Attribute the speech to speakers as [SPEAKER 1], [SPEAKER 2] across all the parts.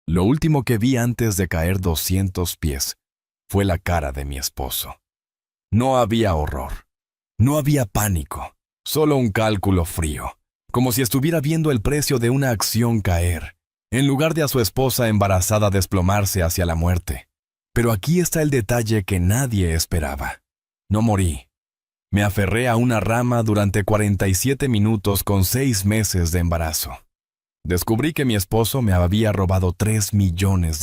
[SPEAKER 1] Lo último que vi antes de caer 200 pies fue la cara de mi esposo. No había horror, no había pánico, solo un cálculo frío, como si estuviera viendo el precio de una acción caer, en lugar de a su esposa embarazada desplomarse hacia la muerte. Pero aquí está el detalle que nadie esperaba. No morí. Me aferré a una rama durante 47 minutos con 6 meses de embarazo. Descubrí que mi esposo me había robado $3 millones.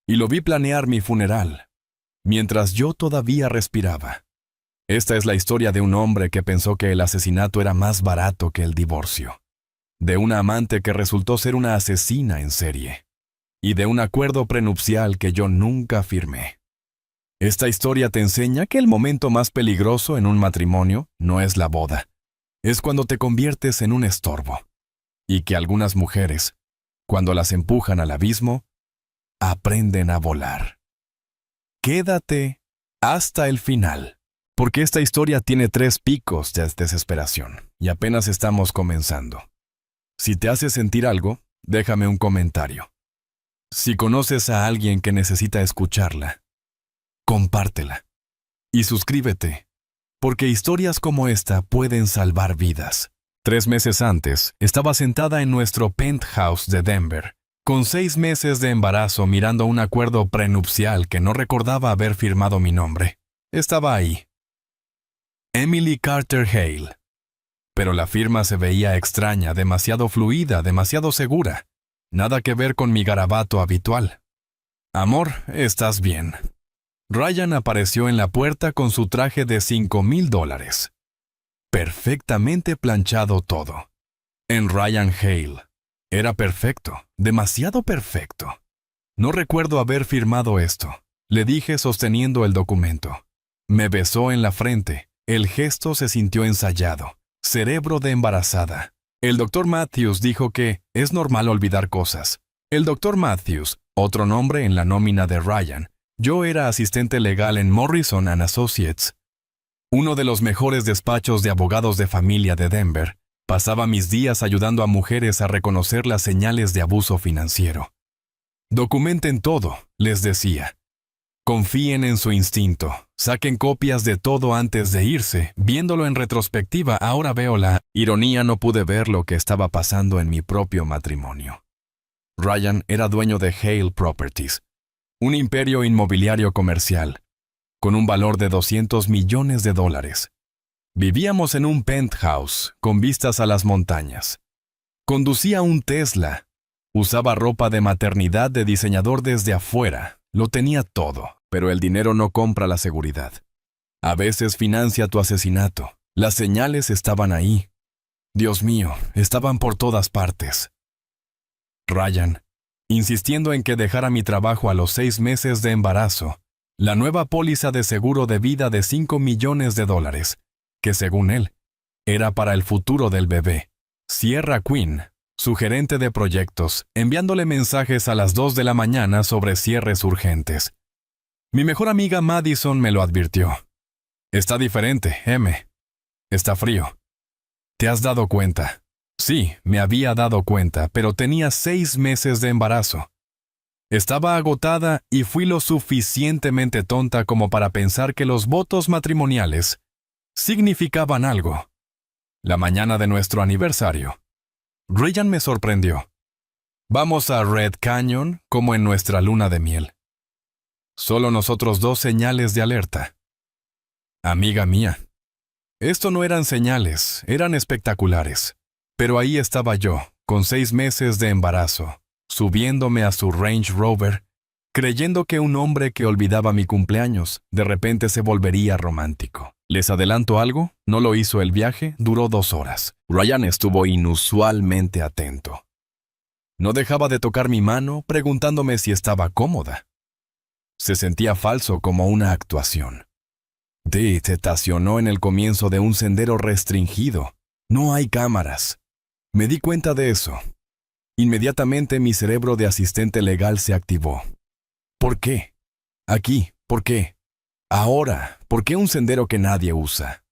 [SPEAKER 1] Y lo vi planear mi funeral, mientras yo todavía respiraba. Esta es la historia de un hombre que pensó que el asesinato era más barato que el divorcio, de una amante que resultó ser una asesina en serie, y de un acuerdo prenupcial que yo nunca firmé. Esta historia te enseña que el momento más peligroso en un matrimonio no es la boda, es cuando te conviertes en un estorbo, y que algunas mujeres, cuando las empujan al abismo, aprenden a volar. Quédate hasta el final, porque esta historia tiene 3 picos de desesperación, y apenas estamos comenzando. Si te hace sentir algo, déjame un comentario. Si conoces a alguien que necesita escucharla, compártela. Y suscríbete, porque historias como esta pueden salvar vidas. 3 meses antes, estaba sentada en nuestro penthouse de Denver, con 6 meses de embarazo mirando un acuerdo prenupcial que no recordaba haber firmado mi nombre. Estaba ahí. Emily Carter Hale. Pero la firma se veía extraña, demasiado fluida, demasiado segura. Nada que ver con mi garabato habitual. Amor, estás bien. Ryan apareció en la puerta con su traje de $5,000. Perfectamente planchado todo. En Ryan Hale. Era perfecto, demasiado perfecto. No recuerdo haber firmado esto, le dije sosteniendo el documento. Me besó en la frente, el gesto se sintió ensayado, cerebro de embarazada. El Dr. Matthews dijo que es normal olvidar cosas. El Dr. Matthews, otro nombre en la nómina de Ryan. Yo era asistente legal en Morrison & Associates, uno de los mejores despachos de abogados de familia de Denver. Pasaba mis días ayudando a mujeres a reconocer las señales de abuso financiero. Documenten todo, les decía. Confíen en su instinto, saquen copias de todo antes de irse. Viéndolo en retrospectiva, ahora veo la ironía. No pude ver lo que estaba pasando en mi propio matrimonio. Ryan era dueño de Hale Properties, un imperio inmobiliario comercial, con un valor de $200 millones. Vivíamos en un penthouse, con vistas a las montañas. Conducía un Tesla. Usaba ropa de maternidad de diseñador desde afuera. Lo tenía todo, pero el dinero no compra la seguridad. A veces financia tu asesinato. Las señales estaban ahí. Dios mío, estaban por todas partes. Ryan, insistiendo en que dejara mi trabajo a los 6 meses de embarazo, la nueva póliza de seguro de vida de $5 millones, que según él, era para el futuro del bebé. Sierra Quinn, su gerente de proyectos, enviándole mensajes a las 2 de la mañana sobre cierres urgentes. Mi mejor amiga Madison me lo advirtió. Está diferente, M. Está frío. ¿Te has dado cuenta? Sí, me había dado cuenta, pero tenía 6 meses de embarazo. Estaba agotada y fui lo suficientemente tonta como para pensar que los votos matrimoniales significaban algo. La mañana de nuestro aniversario, Ryan me sorprendió. Vamos a Red Canyon como en nuestra luna de miel. Solo nosotros 2 señales de alerta. Amiga mía. Esto no eran señales, eran espectaculares. Pero ahí estaba yo, con 6 meses de embarazo, subiéndome a su Range Rover, creyendo que un hombre que olvidaba mi cumpleaños de repente se volvería romántico. ¿Les adelanto algo? No lo hizo el viaje, duró 2 horas. Ryan estuvo inusualmente atento. No dejaba de tocar mi mano, preguntándome si estaba cómoda. Se sentía falso como una actuación. Se estacionó en el comienzo de un sendero restringido. No hay cámaras. Me di cuenta de eso. Inmediatamente mi cerebro de asistente legal se activó. ¿Por qué? Aquí, ¿por qué? Ahora, ¿por qué un sendero que nadie usa?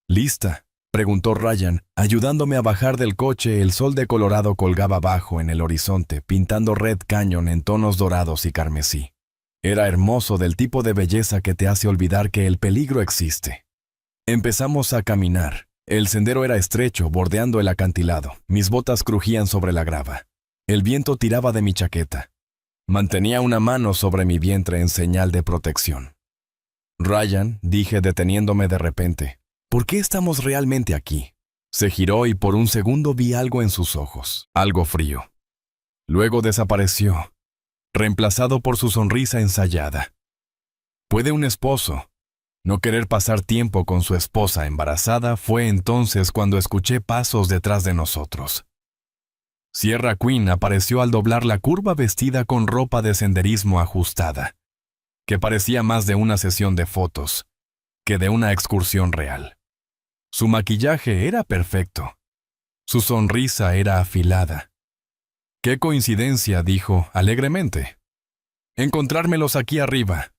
[SPEAKER 1] Lista, preguntó Ryan. Ayudándome a bajar del coche, el sol de Colorado colgaba bajo en el horizonte, pintando Red Canyon en tonos dorados y carmesí. Era hermoso, del tipo de belleza que te hace olvidar que el peligro existe. Empezamos a caminar. El sendero era estrecho, bordeando el acantilado. Mis botas crujían sobre la grava. El viento tiraba de mi chaqueta. Mantenía una mano sobre mi vientre en señal de protección. Ryan, dije deteniéndome de repente, ¿por qué estamos realmente aquí? Se giró y por un segundo vi algo en sus ojos, algo frío. Luego desapareció, reemplazado por su sonrisa ensayada. ¿Puede un esposo no querer pasar tiempo con su esposa embarazada? Fue entonces cuando escuché pasos detrás de nosotros. Sierra Queen apareció al doblar la curva vestida con ropa de senderismo ajustada, que parecía más de una sesión de fotos que de una excursión real. Su maquillaje era perfecto. Su sonrisa era afilada. «¡Qué coincidencia!», dijo alegremente. «Encontrármelos aquí arriba».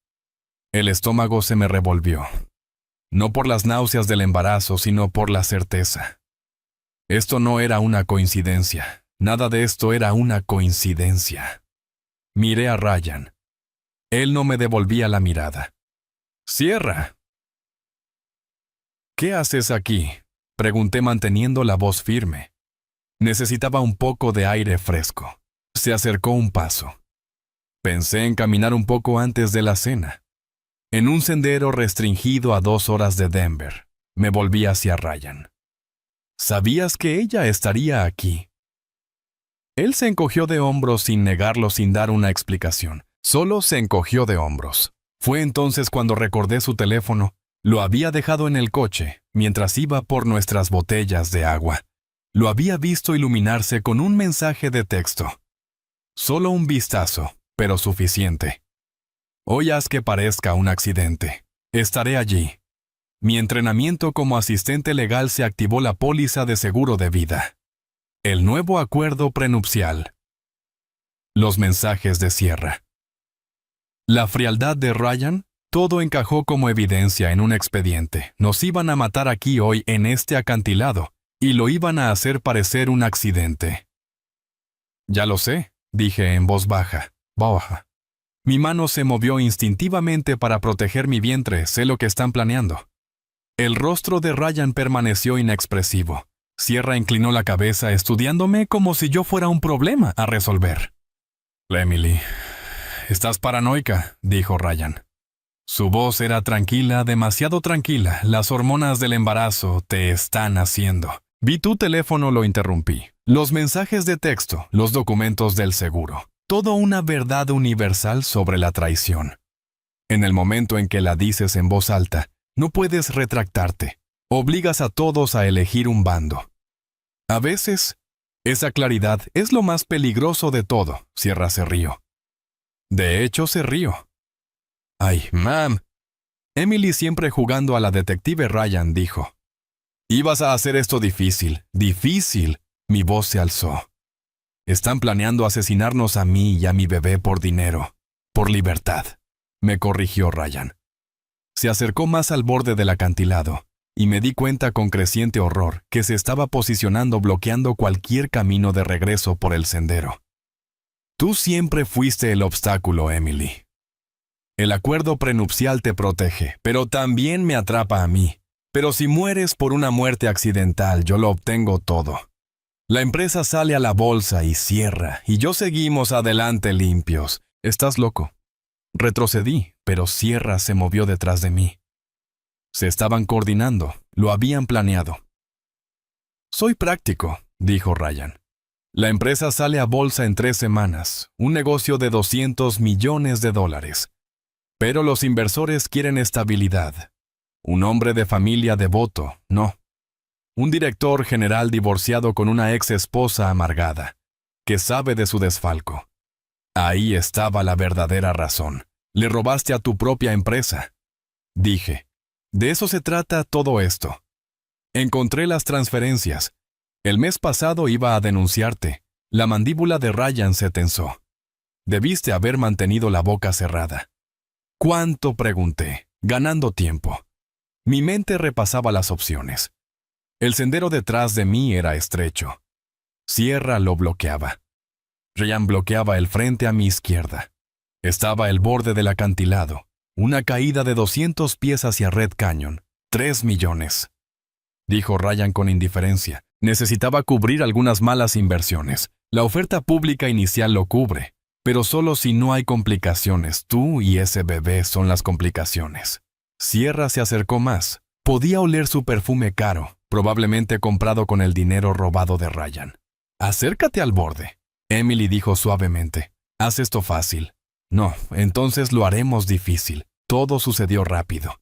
[SPEAKER 1] El estómago se me revolvió. No por las náuseas del embarazo, sino por la certeza. Esto no era una coincidencia. Nada de esto era una coincidencia. Miré a Ryan. Él no me devolvía la mirada. «Sierra». «¿Qué haces aquí?», pregunté manteniendo la voz firme. Necesitaba un poco de aire fresco. Se acercó un paso. Pensé en caminar un poco antes de la cena. En un sendero restringido a 2 horas de Denver, me volví hacia Ryan. «¿Sabías que ella estaría aquí?». Él se encogió de hombros sin negarlo, sin dar una explicación. Solo se encogió de hombros. Fue entonces cuando recordé su teléfono. Lo había dejado en el coche, mientras iba por nuestras botellas de agua. Lo había visto iluminarse con un mensaje de texto. Solo un vistazo, pero suficiente. «Hoy haz que parezca un accidente. Estaré allí». Mi entrenamiento como asistente legal se activó la póliza de seguro de vida. El nuevo acuerdo prenupcial. Los mensajes de Sierra. La frialdad de Ryan, todo encajó como evidencia en un expediente. Nos iban a matar aquí hoy en este acantilado, y lo iban a hacer parecer un accidente. «Ya lo sé», dije en voz baja. «Baja». Mi mano se movió instintivamente para proteger mi vientre. «Sé lo que están planeando». El rostro de Ryan permaneció inexpresivo. Sierra inclinó la cabeza, estudiándome como si yo fuera un problema a resolver. «Emily, estás paranoica», dijo Ryan. Su voz era tranquila, demasiado tranquila. «Las hormonas del embarazo te están haciendo». «Vi tu teléfono», lo interrumpí. «Los mensajes de texto, los documentos del seguro. Todo una verdad universal sobre la traición. En el momento en que la dices en voz alta, no puedes retractarte. Obligas a todos a elegir un bando. A veces, esa claridad es lo más peligroso de todo». Sierra se rió. De hecho, se rió. «Ay, mam». Emily, siempre jugando a la detective Ryan, dijo. «Ibas a hacer esto difícil, difícil». Mi voz se alzó. «Están planeando asesinarnos a mí y a mi bebé por dinero, por libertad», me corrigió Ryan. Se acercó más al borde del acantilado, y me di cuenta con creciente horror que se estaba posicionando bloqueando cualquier camino de regreso por el sendero. «Tú siempre fuiste el obstáculo, Emily. El acuerdo prenupcial te protege, pero también me atrapa a mí. Pero si mueres por una muerte accidental, yo lo obtengo todo. La empresa sale a la bolsa y cierra, y yo seguimos adelante limpios. Estás loco». Retrocedí, pero Sierra se movió detrás de mí. Se estaban coordinando, lo habían planeado. «Soy práctico», dijo Ryan. «La empresa sale a bolsa en 3 semanas, un negocio de $200 millones. Pero los inversores quieren estabilidad. Un hombre de familia devoto, no. Un director general divorciado con una ex esposa amargada, que sabe de su desfalco. Ahí estaba la verdadera razón. Le robaste a tu propia empresa». Dije, «De eso se trata todo esto. Encontré las transferencias. El mes pasado iba a denunciarte». La mandíbula de Ryan se tensó. «Debiste haber mantenido la boca cerrada». «¿Cuánto?», pregunté, ganando tiempo. Mi mente repasaba las opciones. El sendero detrás de mí era estrecho. Sierra lo bloqueaba. Ryan bloqueaba el frente a mi izquierda. Estaba el borde del acantilado, una caída de 200 pies hacia Red Canyon. 3 millones. Dijo Ryan con indiferencia. Necesitaba cubrir algunas malas inversiones. La oferta pública inicial lo cubre, pero solo si no hay complicaciones. Tú y ese bebé son las complicaciones. Sierra se acercó más. Podía oler su perfume caro, probablemente comprado con el dinero robado de Ryan. Acércate al borde. Emily dijo suavemente. Haz esto fácil. No, entonces lo haremos difícil. Todo sucedió rápido.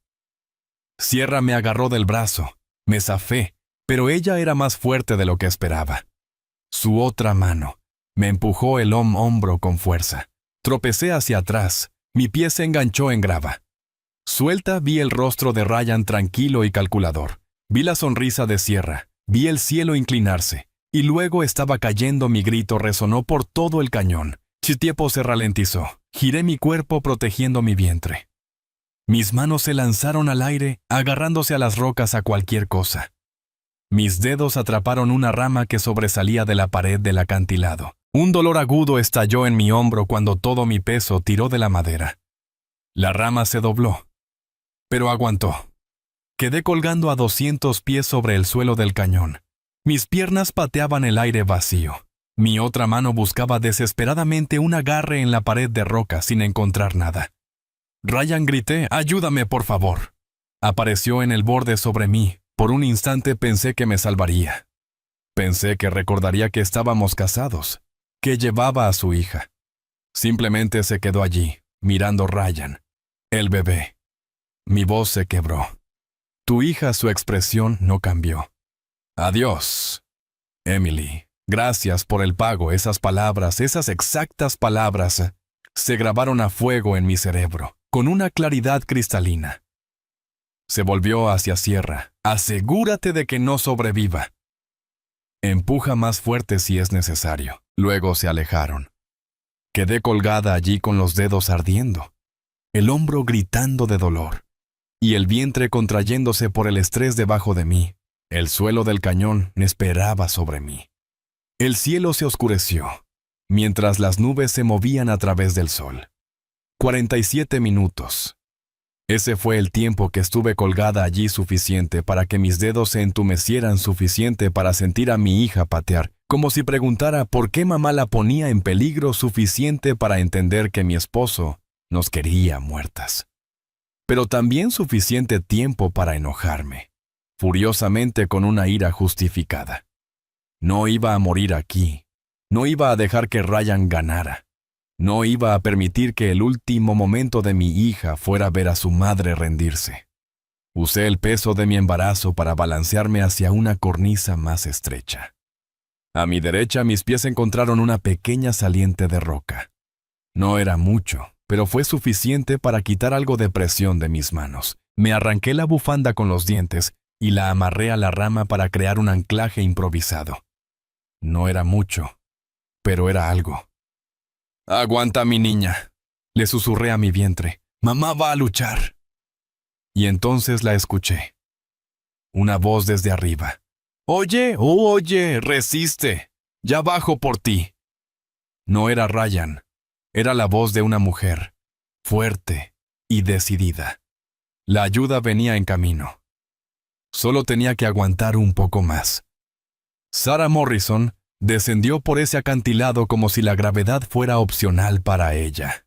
[SPEAKER 1] Sierra me agarró del brazo. Me zafé, pero ella era más fuerte de lo que esperaba. Su otra mano me empujó el hombro con fuerza. Tropecé hacia atrás. Mi pie se enganchó en grava. Suelta vi el rostro de Ryan tranquilo y calculador. Vi la sonrisa de Sierra. Vi el cielo inclinarse. Y luego estaba cayendo. Mi grito resonó por todo el cañón. Su tiempo se ralentizó. Giré mi cuerpo protegiendo mi vientre. Mis manos se lanzaron al aire, agarrándose a las rocas a cualquier cosa. Mis dedos atraparon una rama que sobresalía de la pared del acantilado. Un dolor agudo estalló en mi hombro cuando todo mi peso tiró de la madera. La rama se dobló, pero aguantó. Quedé colgando a 200 pies sobre el suelo del cañón. Mis piernas pateaban el aire vacío. Mi otra mano buscaba desesperadamente un agarre en la pared de roca sin encontrar nada. Ryan, grité, ayúdame, por favor. Apareció en el borde sobre mí. Por un instante pensé que me salvaría. Pensé que recordaría que estábamos casados, que llevaba a su hija. Simplemente se quedó allí, mirando Ryan, el bebé. Mi voz se quebró. Tu hija, su expresión no cambió. Adiós, Emily. Gracias por el pago. Esas palabras, esas exactas palabras, se grabaron a fuego en mi cerebro, con una claridad cristalina. Se volvió hacia Sierra. Asegúrate de que no sobreviva. Empuja más fuerte si es necesario. Luego se alejaron. Quedé colgada allí con los dedos ardiendo, el hombro gritando de dolor, y el vientre contrayéndose por el estrés debajo de mí. El suelo del cañón esperaba sobre mí. El cielo se oscureció, mientras las nubes se movían a través del sol. 47 minutos. Ese fue el tiempo que estuve colgada allí, suficiente para que mis dedos se entumecieran, suficiente para sentir a mi hija patear, como si preguntara por qué mamá la ponía en peligro, suficiente para entender que mi esposo nos quería muertas. Pero también suficiente tiempo para enojarme, furiosamente, con una ira justificada. No iba a morir aquí. No iba a dejar que Ryan ganara. No iba a permitir que el último momento de mi hija fuera ver a su madre rendirse. Usé el peso de mi embarazo para balancearme hacia una cornisa más estrecha. A mi derecha, mis pies encontraron una pequeña saliente de roca. No era mucho, pero fue suficiente para quitar algo de presión de mis manos. Me arranqué la bufanda con los dientes y la amarré a la rama para crear un anclaje improvisado. No era mucho, pero era algo. «Aguanta, mi niña», le susurré a mi vientre. «Mamá va a luchar». Y entonces la escuché. Una voz desde arriba. «Oye, oye, resiste. Ya bajo por ti». No era Ryan. Era la voz de una mujer, fuerte y decidida. La ayuda venía en camino. Solo tenía que aguantar un poco más. Sarah Morrison descendió por ese acantilado como si la gravedad fuera opcional para ella.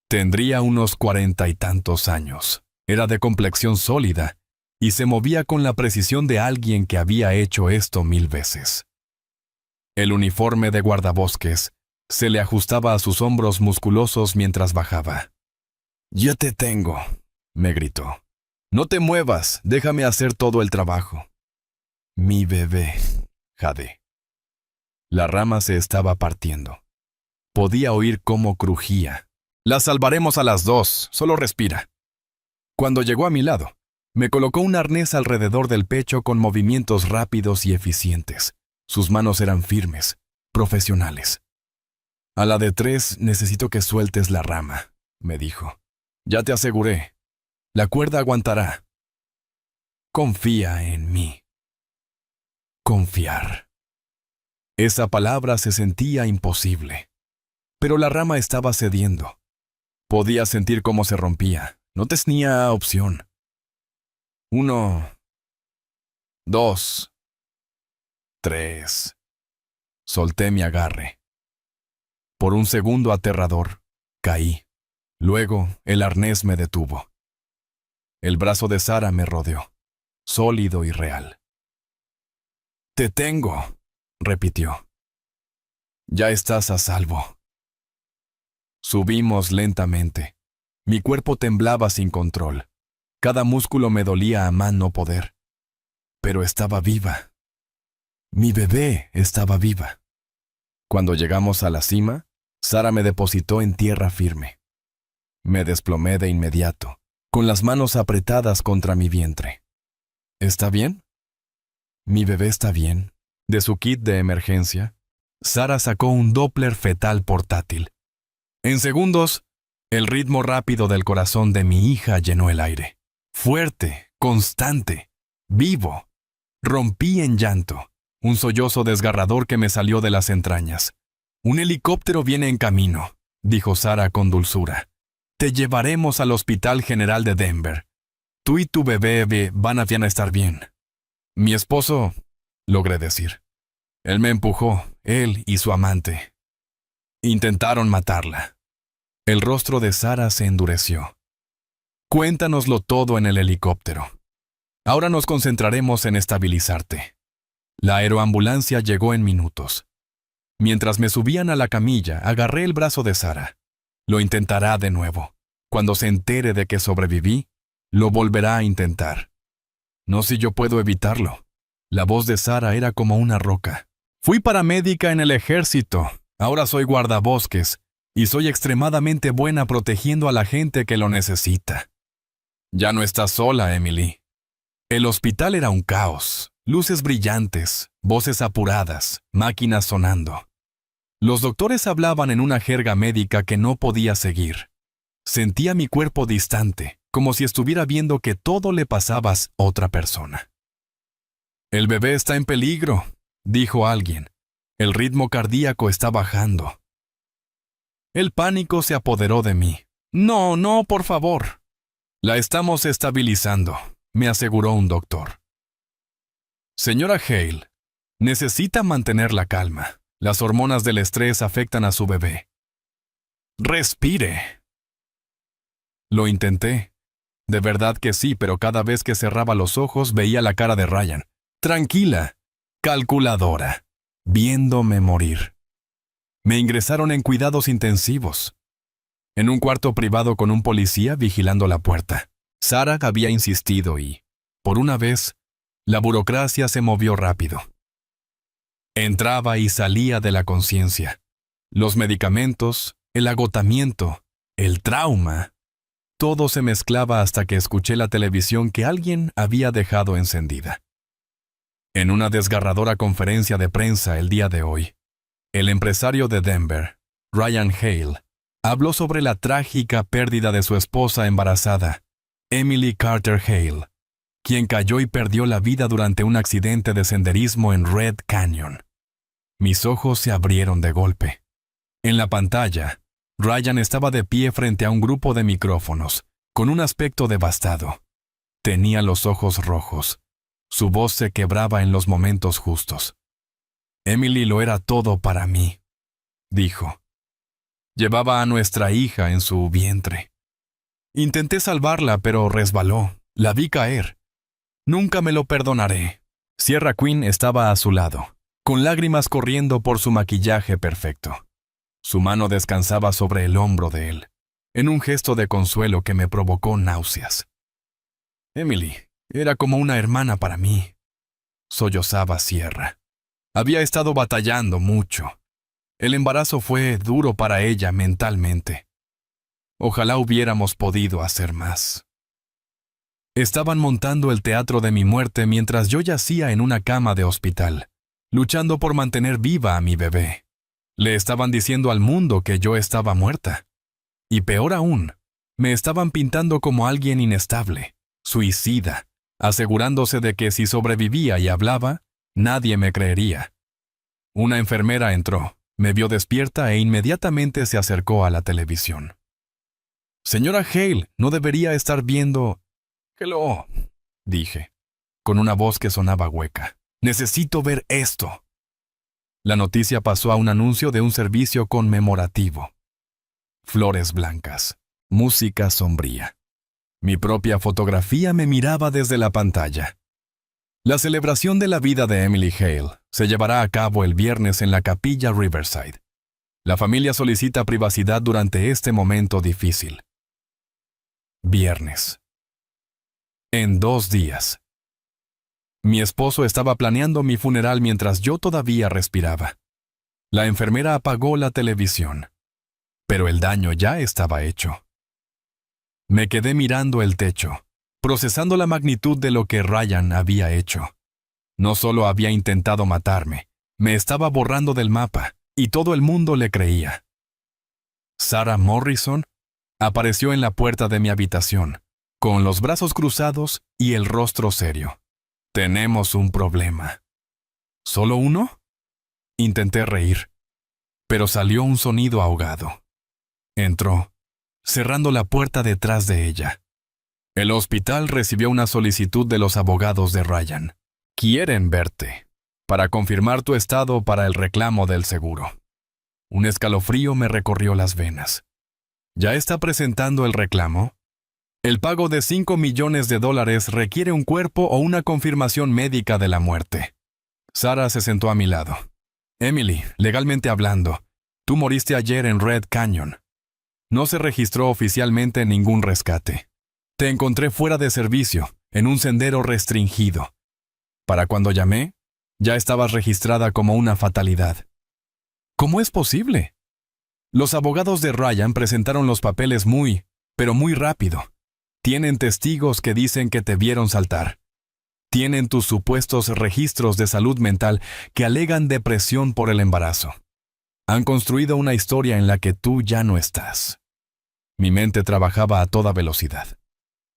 [SPEAKER 1] Tendría unos 40 y tantos años. Era de complexión sólida y se movía con la precisión de alguien que había hecho esto 1000 veces. El uniforme de guardabosques se le ajustaba a sus hombros musculosos mientras bajaba. «Ya te tengo», me gritó. «No te muevas, déjame hacer todo el trabajo». «Mi bebé», jadé. La rama se estaba partiendo. Podía oír cómo crujía. «La salvaremos a las 2, solo respira». Cuando llegó a mi lado, me colocó un arnés alrededor del pecho con movimientos rápidos y eficientes. Sus manos eran firmes, profesionales. «A la de 3 necesito que sueltes la rama», me dijo. «Ya te aseguré. La cuerda aguantará. Confía en mí». Confiar. Esa palabra se sentía imposible. Pero la rama estaba cediendo. Podía sentir cómo se rompía. No tenía opción. 1, 2, 3. Solté mi agarre. Por un segundo aterrador, caí. Luego, el arnés me detuvo. El brazo de Sara me rodeó, sólido y real. «Te tengo», repitió. «Ya estás a salvo». Subimos lentamente. Mi cuerpo temblaba sin control. Cada músculo me dolía a más no poder. Pero estaba viva. Mi bebé estaba viva. Cuando llegamos a la cima, Sara me depositó en tierra firme. Me desplomé de inmediato, con las manos apretadas contra mi vientre. ¿Está bien? Mi bebé está bien. De su kit de emergencia, Sara sacó un Doppler fetal portátil. En segundos, el ritmo rápido del corazón de mi hija llenó el aire. Fuerte, constante, vivo. Rompí en llanto, un sollozo desgarrador que me salió de las entrañas. «Un helicóptero viene en camino», dijo Sara con dulzura. «Te llevaremos al Hospital General de Denver. Tú y tu bebé van a estar bien». «Mi esposo», logré decir. Él me empujó, él y su amante. Intentaron matarla. El rostro de Sara se endureció. «Cuéntanoslo todo en el helicóptero. Ahora nos concentraremos en estabilizarte». La aeroambulancia llegó en minutos. Mientras me subían a la camilla, agarré el brazo de Sara. Lo intentará de nuevo. Cuando se entere de que sobreviví, lo volverá a intentar. No si yo puedo evitarlo. La voz de Sara era como una roca. «Fui paramédica en el ejército. Ahora soy guardabosques. Y soy extremadamente buena protegiendo a la gente que lo necesita». «Ya no estás sola, Emily». El hospital era un caos. Luces brillantes, voces apuradas, máquinas sonando. Los doctores hablaban en una jerga médica que no podía seguir. Sentía mi cuerpo distante, como si estuviera viendo que todo le pasaba a otra persona. «El bebé está en peligro», dijo alguien. El ritmo cardíaco está bajando. El pánico se apoderó de mí. «No, no, por favor». «La estamos estabilizando», me aseguró un doctor. «Señora Hale, necesita mantener la calma. Las hormonas del estrés afectan a su bebé. Respire». Lo intenté. De verdad que sí, pero cada vez que cerraba los ojos veía la cara de Ryan. Tranquila, calculadora, viéndome morir. Me ingresaron en cuidados intensivos. En un cuarto privado con un policía vigilando la puerta. Sara había insistido y, por una vez, la burocracia se movió rápido. Entraba y salía de la conciencia. Los medicamentos, el agotamiento, el trauma, todo se mezclaba hasta que escuché la televisión que alguien había dejado encendida. En una desgarradora conferencia de prensa el día de hoy, el empresario de Denver, Ryan Hale, habló sobre la trágica pérdida de su esposa embarazada, Emily Carter Hale, quien cayó y perdió la vida durante un accidente de senderismo en Red Canyon. Mis ojos se abrieron de golpe. En la pantalla, Ryan estaba de pie frente a un grupo de micrófonos, con un aspecto devastado. Tenía los ojos rojos. Su voz se quebraba en los momentos justos. «Emily lo era todo para mí», dijo. «Llevaba a nuestra hija en su vientre. Intenté salvarla, pero resbaló. La vi caer. Nunca me lo perdonaré». Sierra Quinn estaba a su lado, con lágrimas corriendo por su maquillaje perfecto. Su mano descansaba sobre el hombro de él, en un gesto de consuelo que me provocó náuseas. «Emily era como una hermana para mí», sollozaba Sierra. «Había estado batallando mucho. El embarazo fue duro para ella mentalmente. Ojalá hubiéramos podido hacer más». Estaban montando el teatro de mi muerte mientras yo yacía en una cama de hospital, luchando por mantener viva a mi bebé. Le estaban diciendo al mundo que yo estaba muerta. Y peor aún, me estaban pintando como alguien inestable, suicida, asegurándose de que si sobrevivía y hablaba, Nadie me creería. Una enfermera entró, me vio despierta e inmediatamente se acercó a la televisión. «Señora Hale, no debería estar viendo...» «Hello», dije, con una voz que sonaba hueca. «Necesito ver esto». La noticia pasó a un anuncio de un servicio conmemorativo. Flores blancas, música sombría. Mi propia fotografía me miraba desde la pantalla. La celebración de la vida de Emily Hale se llevará a cabo el viernes en la capilla Riverside. La familia solicita privacidad durante este momento difícil. Viernes. En 2 días. Mi esposo estaba planeando mi funeral mientras yo todavía respiraba. La enfermera apagó la televisión, pero el daño ya estaba hecho. Me quedé mirando el techo, procesando la magnitud de lo que Ryan había hecho. No solo había intentado matarme, me estaba borrando del mapa, y todo el mundo le creía. Sarah Morrison apareció en la puerta de mi habitación, con los brazos cruzados y el rostro serio. «Tenemos un problema». ¿Solo uno? Intenté reír, pero salió un sonido ahogado. Entró, cerrando la puerta detrás de ella. El hospital recibió una solicitud de los abogados de Ryan. «Quieren verte, para confirmar tu estado para el reclamo del seguro». Un escalofrío me recorrió las venas. ¿Ya está presentando el reclamo? El pago de $5 millones requiere un cuerpo o una confirmación médica de la muerte. Sarah se sentó a mi lado. «Emily, legalmente hablando, tú moriste ayer en Red Canyon. No se registró oficialmente ningún rescate. Te encontré fuera de servicio, en un sendero restringido. Para cuando llamé, ya estabas registrada como una fatalidad». «¿Cómo es posible?» Los abogados de Ryan presentaron los papeles pero muy rápido. Tienen testigos que dicen que te vieron saltar. Tienen tus supuestos registros de salud mental que alegan depresión por el embarazo. Han construido una historia en la que tú ya no estás. Mi mente trabajaba a toda velocidad.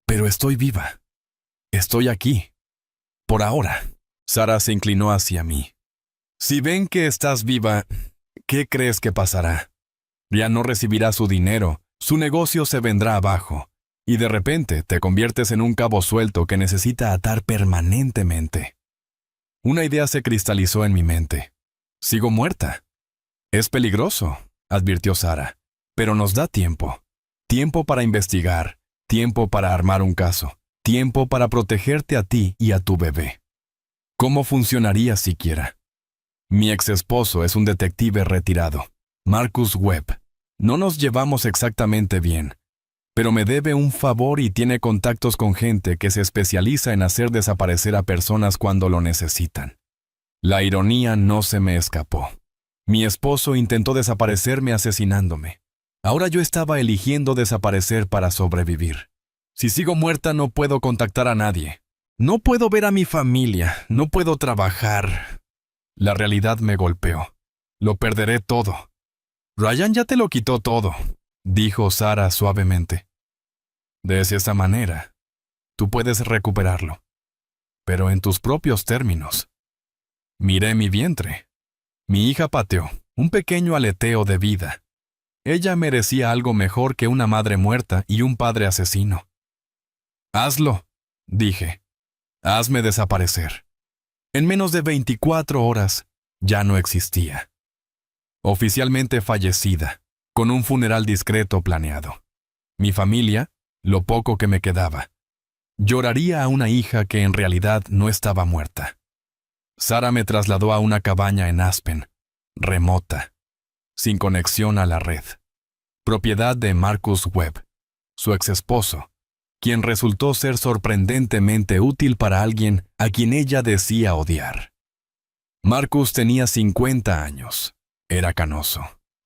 [SPEAKER 1] Pero estoy viva. Estoy aquí. Por ahora. Sarah se inclinó hacia mí. «Si ven que estás viva, ¿qué crees que pasará? Ya no recibirá su dinero, su negocio se vendrá abajo. Y de repente te conviertes en un cabo suelto que necesita atar permanentemente». Una idea se cristalizó en mi mente. «Sigo muerta». «Es peligroso», advirtió Sarah, «pero nos da tiempo. Tiempo para investigar, tiempo para armar un caso, tiempo para protegerte a ti y a tu bebé». ¿Cómo funcionaría siquiera? Mi ex esposo es un detective retirado, Marcus Webb. No nos llevamos exactamente bien, pero me debe un favor y tiene contactos con gente que se especializa en hacer desaparecer a personas cuando lo necesitan. La ironía no se me escapó. Mi esposo intentó desaparecerme asesinándome. Ahora yo estaba eligiendo desaparecer para sobrevivir. Si sigo muerta no puedo contactar a nadie. No puedo ver a mi familia, no puedo trabajar. La realidad me golpeó. Lo perderé todo. «Ryan ya te lo quitó todo», dijo Sarah suavemente. «De esa manera, tú puedes recuperarlo, pero en tus propios términos». Miré mi vientre. Mi hija pateó, un pequeño aleteo de vida. Ella merecía algo mejor que una madre muerta y un padre asesino. «Hazlo», dije. «Hazme desaparecer». En menos de 24 horas, ya no existía. Oficialmente fallecida, con un funeral discreto planeado. Mi familia, lo poco que me quedaba, lloraría a una hija que en realidad no estaba muerta. Sarah me trasladó a una cabaña en Aspen, remota, sin conexión a la red. Propiedad de Marcus Webb, su ex esposo, quien resultó ser sorprendentemente útil para alguien a quien ella decía odiar. Marcus tenía 50 años. Era canoso.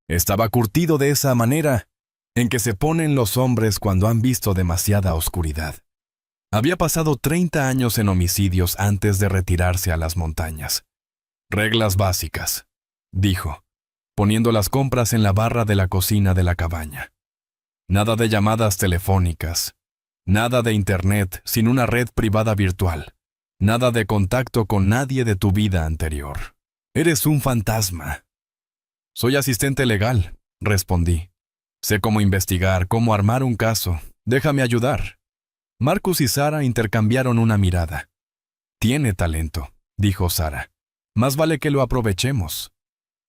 [SPEAKER 1] Estaba curtido de esa manera en que se ponen los hombres cuando han visto demasiada oscuridad. Había pasado 30 años en homicidios antes de retirarse a las montañas. «Reglas básicas», dijo, poniendo las compras en la barra de la cocina de la cabaña. «Nada de llamadas telefónicas. Nada de internet sin una red privada virtual. Nada de contacto con nadie de tu vida anterior. Eres un fantasma. Soy asistente legal, respondí. Sé cómo investigar, cómo armar un caso. Déjame ayudar. Marcus y Sara intercambiaron una mirada. Tiene talento, dijo Sara. Más vale que lo aprovechemos.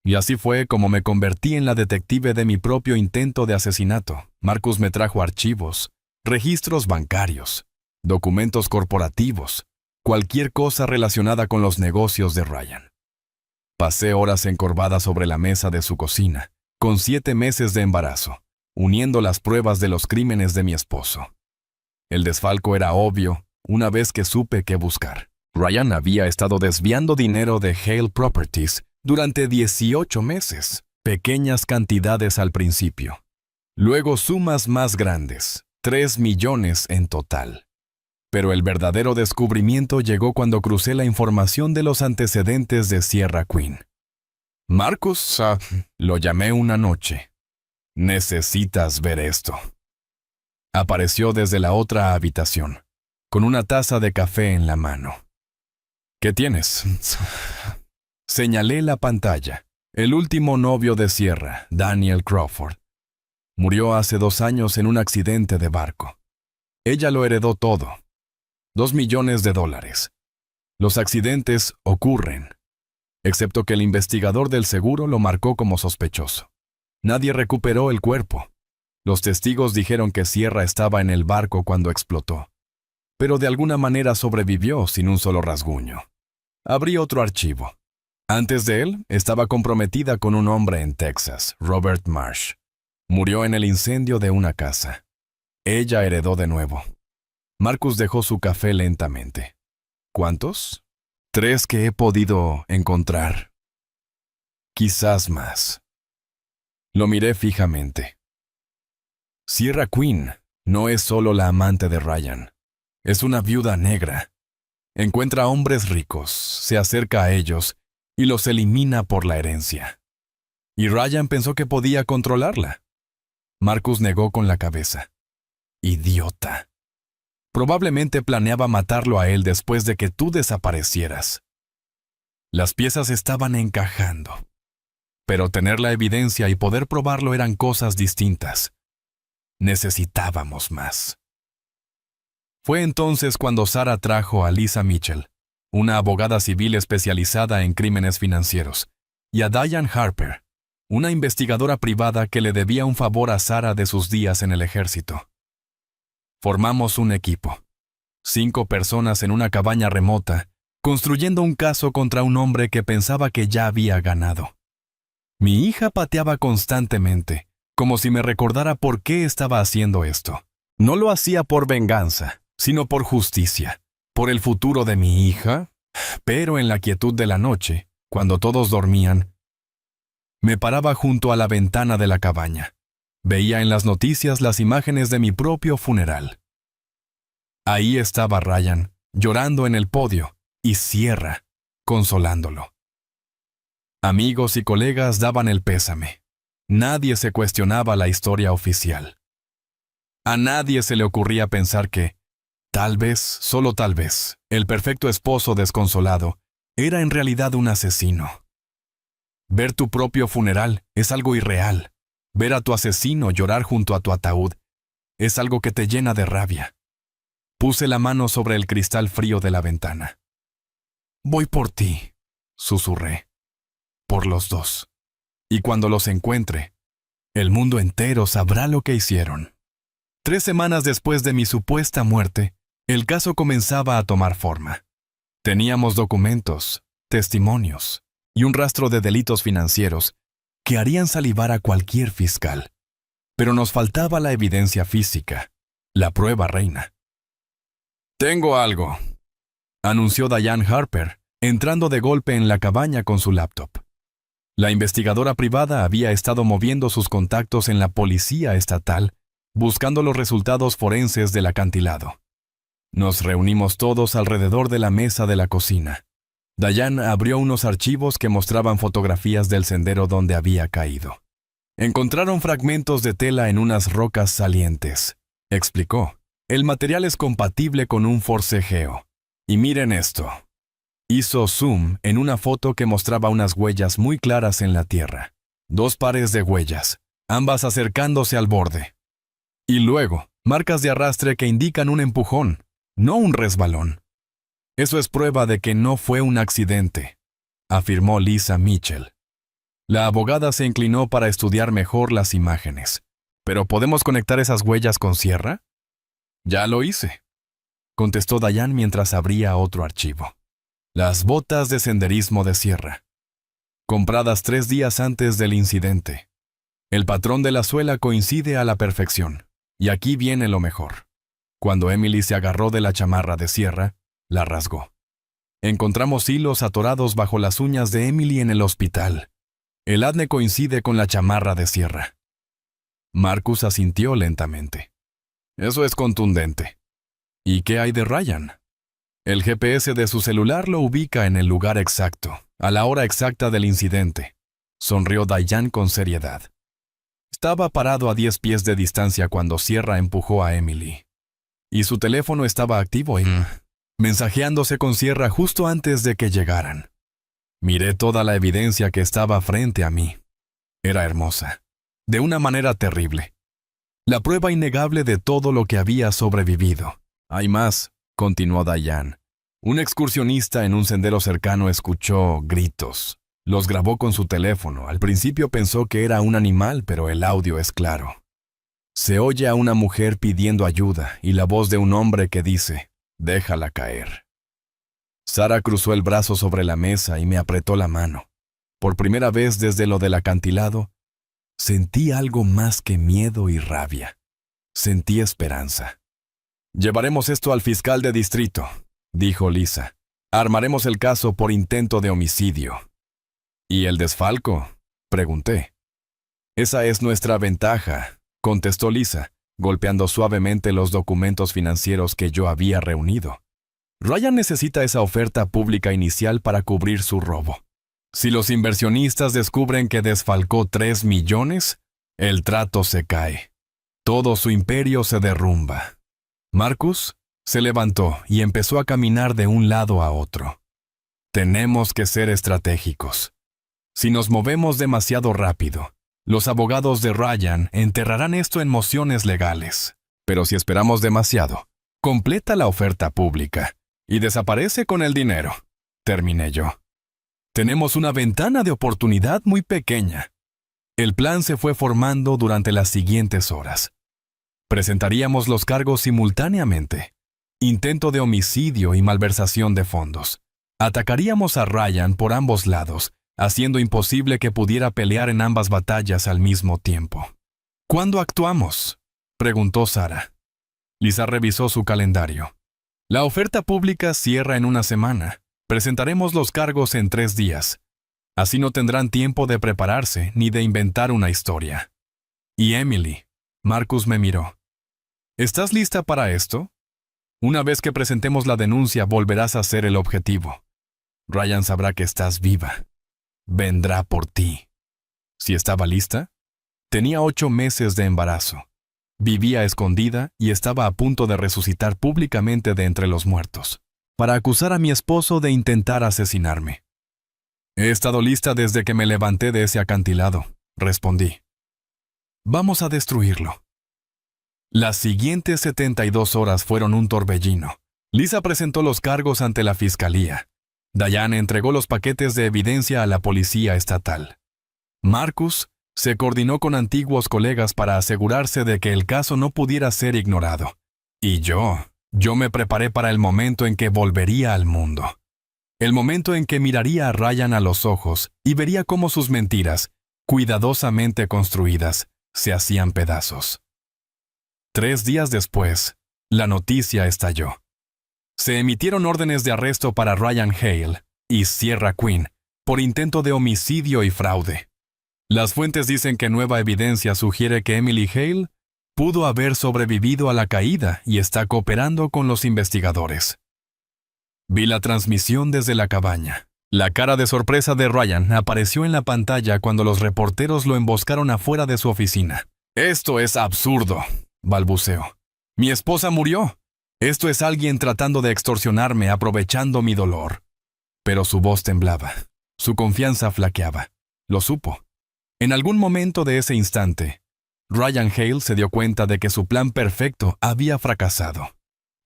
[SPEAKER 1] Y así fue como me convertí en la detective de mi propio intento de asesinato. Marcus me trajo archivos, registros bancarios, documentos corporativos, cualquier cosa relacionada con los negocios de Ryan. Pasé horas encorvada sobre la mesa de su cocina, con 7 meses de embarazo, uniendo las pruebas de los crímenes de mi esposo. El desfalco era obvio una vez que supe qué buscar. Ryan había estado desviando dinero de Hale Properties durante 18 meses, pequeñas cantidades al principio. Luego sumas más grandes, 3 millones en total. Pero el verdadero descubrimiento llegó cuando crucé la información de los antecedentes de Sierra Queen. Marcus, lo llamé una noche. Necesitas ver esto. Apareció desde la otra habitación, con una taza de café en la mano. ¿Qué tienes? Señalé la pantalla. El último novio de Sierra, Daniel Crawford, murió hace 2 años en un accidente de barco. Ella lo heredó todo. $2 millones. Los accidentes ocurren, excepto que el investigador del seguro lo marcó como sospechoso. Nadie recuperó el cuerpo. Los testigos dijeron que Sierra estaba en el barco cuando explotó, pero de alguna manera sobrevivió sin un solo rasguño. Abrí otro archivo. Antes de él, estaba comprometida con un hombre en Texas, Robert Marsh. Murió en el incendio de una casa. Ella heredó de nuevo. Marcus dejó su café lentamente. ¿Cuántos? 3 que he podido encontrar. Quizás más. Lo miré fijamente. Sierra Queen no es solo la amante de Ryan. Es una viuda negra. Encuentra hombres ricos, se acerca a ellos y los elimina por la herencia. Y Ryan pensó que podía controlarla. Marcus negó con la cabeza. Idiota. Probablemente planeaba matarlo a él después de que tú desaparecieras. Las piezas estaban encajando. Pero tener la evidencia y poder probarlo eran cosas distintas. Necesitábamos más. Fue entonces cuando Sara trajo a Lisa Mitchell, una abogada civil especializada en crímenes financieros, y a Diane Harper, una investigadora privada que le debía un favor a Sara de sus días en el ejército. Formamos un equipo. 5 personas en una cabaña remota, construyendo un caso contra un hombre que pensaba que ya había ganado. Mi hija pateaba constantemente, como si me recordara por qué estaba haciendo esto. No lo hacía por venganza, sino por justicia, por el futuro de mi hija, pero en la quietud de la noche, cuando todos dormían, me paraba junto a la ventana de la cabaña. Veía en las noticias las imágenes de mi propio funeral. Ahí estaba Ryan, llorando en el podio, y Sierra, consolándolo. Amigos y colegas daban el pésame. Nadie se cuestionaba la historia oficial. A nadie se le ocurría pensar que, tal vez, solo tal vez, el perfecto esposo desconsolado era en realidad un asesino. Ver tu propio funeral es algo irreal. Ver a tu asesino llorar junto a tu ataúd es algo que te llena de rabia. Puse la mano sobre el cristal frío de la ventana. Voy por ti, susurré. Por los dos. Y cuando los encuentre, el mundo entero sabrá lo que hicieron. 3 semanas después de mi supuesta muerte, el caso comenzaba a tomar forma. Teníamos documentos, testimonios y un rastro de delitos financieros que harían salivar a cualquier fiscal. Pero nos faltaba la evidencia física, la prueba reina. «Tengo algo», anunció Diane Harper, entrando de golpe en la cabaña con su laptop. La investigadora privada había estado moviendo sus contactos en la policía estatal, buscando los resultados forenses del acantilado. Nos reunimos todos alrededor de la mesa de la cocina. Diane abrió unos archivos que mostraban fotografías del sendero donde había caído. Encontraron fragmentos de tela en unas rocas salientes, explicó. El material es compatible con un forcejeo. Y miren esto. Hizo zoom en una foto que mostraba unas huellas muy claras en la tierra. 2 pares de huellas, ambas acercándose al borde. Y luego, marcas de arrastre que indican un empujón, no un resbalón. Eso es prueba de que no fue un accidente, afirmó Lisa Mitchell. La abogada se inclinó para estudiar mejor las imágenes. ¿Pero podemos conectar esas huellas con sierra? Ya lo hice, contestó Diane mientras abría otro archivo. Las botas de senderismo de sierra, compradas 3 días antes del incidente. El patrón de la suela coincide a la perfección. Y aquí viene lo mejor. Cuando Emily se agarró de la chamarra de sierra, la rasgó. Encontramos hilos atorados bajo las uñas de Emily en el hospital. El ADN coincide con la chamarra de sierra. Marcus asintió lentamente. Eso es contundente. ¿Y qué hay de Ryan? El GPS de su celular lo ubica en el lugar exacto, a la hora exacta del incidente. Sonrió Diane con seriedad. Estaba parado a 10 pies de distancia cuando Sierra empujó a Emily. Y su teléfono estaba activo y mensajeándose con Sierra justo antes de que llegaran. Miré toda la evidencia que estaba frente a mí. Era hermosa, de una manera terrible. La prueba innegable de todo lo que había sobrevivido. Hay más, continuó Diane. Un excursionista en un sendero cercano escuchó gritos. Los grabó con su teléfono. Al principio pensó que era un animal, pero el audio es claro. Se oye a una mujer pidiendo ayuda y la voz de un hombre que dice, «Déjala caer». Sara cruzó el brazo sobre la mesa y me apretó la mano. Por primera vez desde lo del acantilado, sentí algo más que miedo y rabia. Sentí esperanza. «Llevaremos esto al fiscal de distrito», dijo Lisa. «Armaremos el caso por intento de homicidio». «¿Y el desfalco?», pregunté. «Esa es nuestra ventaja», contestó Lisa, golpeando suavemente los documentos financieros que yo había reunido. «Ryan necesita esa oferta pública inicial para cubrir su robo. Si los inversionistas descubren que desfalcó 3 millones, el trato se cae. Todo su imperio se derrumba». Marcus se levantó y empezó a caminar de un lado a otro. «Tenemos que ser estratégicos. Si nos movemos demasiado rápido, los abogados de Ryan enterrarán esto en mociones legales. Pero si esperamos demasiado, completa la oferta pública y desaparece con el dinero», terminé yo. «Tenemos una ventana de oportunidad muy pequeña». El plan se fue formando durante las siguientes horas. Presentaríamos los cargos simultáneamente. Intento de homicidio y malversación de fondos. Atacaríamos a Ryan por ambos lados, haciendo imposible que pudiera pelear en ambas batallas al mismo tiempo. «¿Cuándo actuamos?», preguntó Sara. Lisa revisó su calendario. «La oferta pública cierra en 1 semana. Presentaremos los cargos en 3 días. Así no tendrán tiempo de prepararse ni de inventar una historia». «¿Y Emily?», Marcus me miró. «¿Estás lista para esto? Una vez que presentemos la denuncia, volverás a ser el objetivo. Ryan sabrá que estás viva. Vendrá por ti». ¿Si estaba lista? Tenía 8 meses de embarazo. Vivía escondida y estaba a punto de resucitar públicamente de entre los muertos, para acusar a mi esposo de intentar asesinarme. «He estado lista desde que me levanté de ese acantilado», respondí. «Vamos a destruirlo». Las siguientes 72 horas fueron un torbellino. Lisa presentó los cargos ante la fiscalía. Diane entregó los paquetes de evidencia a la policía estatal. Marcus se coordinó con antiguos colegas para asegurarse de que el caso no pudiera ser ignorado. Y yo me preparé para el momento en que volvería al mundo. El momento en que miraría a Ryan a los ojos y vería cómo sus mentiras, cuidadosamente construidas, se hacían pedazos. 3 días después, la noticia estalló. Se emitieron órdenes de arresto para Ryan Hale y Sierra Quinn por intento de homicidio y fraude. Las fuentes dicen que nueva evidencia sugiere que Emily Hale pudo haber sobrevivido a la caída y está cooperando con los investigadores. Vi la transmisión desde la cabaña. La cara de sorpresa de Ryan apareció en la pantalla cuando los reporteros lo emboscaron afuera de su oficina. «Esto es absurdo», balbuceó. «Mi esposa murió. Esto es alguien tratando de extorsionarme, aprovechando mi dolor. Pero su voz temblaba. Su confianza flaqueaba. Lo supo. En algún momento de ese instante, Ryan Hale se dio cuenta de que su plan perfecto había fracasado.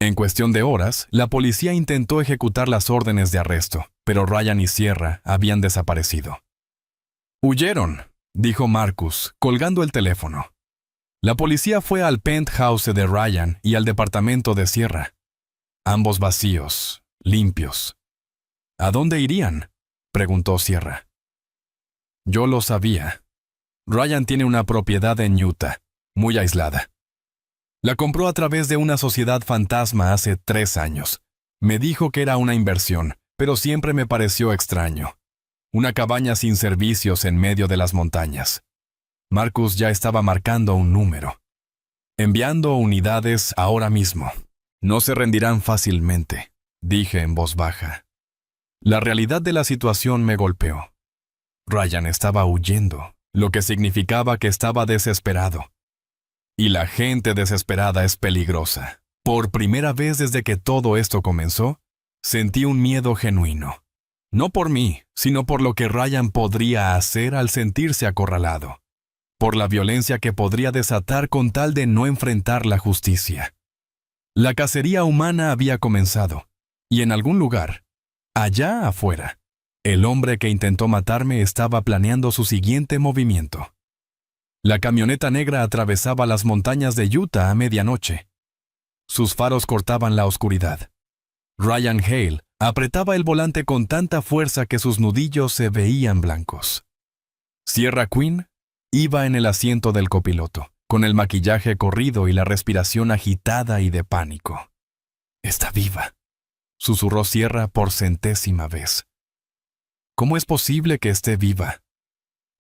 [SPEAKER 1] En cuestión de horas, la policía intentó ejecutar las órdenes de arresto, pero Ryan y Sierra habían desaparecido. «Huyeron», dijo Marcus, colgando el teléfono. La policía fue al penthouse de Ryan y al departamento de Sierra. Ambos vacíos, limpios. «¿A dónde irían?», preguntó Sierra. Yo lo sabía. Ryan tiene una propiedad en Utah, muy aislada. La compró a través de una sociedad fantasma hace 3 años. Me dijo que era una inversión, pero siempre me pareció extraño. Una cabaña sin servicios en medio de las montañas. Marcus ya estaba marcando un número. Enviando unidades ahora mismo. No se rendirán fácilmente, dije en voz baja. La realidad de la situación me golpeó. Ryan estaba huyendo, lo que significaba que estaba desesperado. Y la gente desesperada es peligrosa. Por primera vez desde que todo esto comenzó, sentí un miedo genuino. No por mí, sino por lo que Ryan podría hacer al sentirse acorralado. Por la violencia que podría desatar con tal de no enfrentar la justicia. La cacería humana había comenzado, y en algún lugar, allá afuera, el hombre que intentó matarme estaba planeando su siguiente movimiento. La camioneta negra atravesaba las montañas de Utah a medianoche. Sus faros cortaban la oscuridad. Ryan Hale apretaba el volante con tanta fuerza que sus nudillos se veían blancos. Sierra Quinn iba en el asiento del copiloto, con el maquillaje corrido y la respiración agitada y de pánico. «Está viva», susurró Sierra por 100ª vez. «¿Cómo es posible que esté viva?»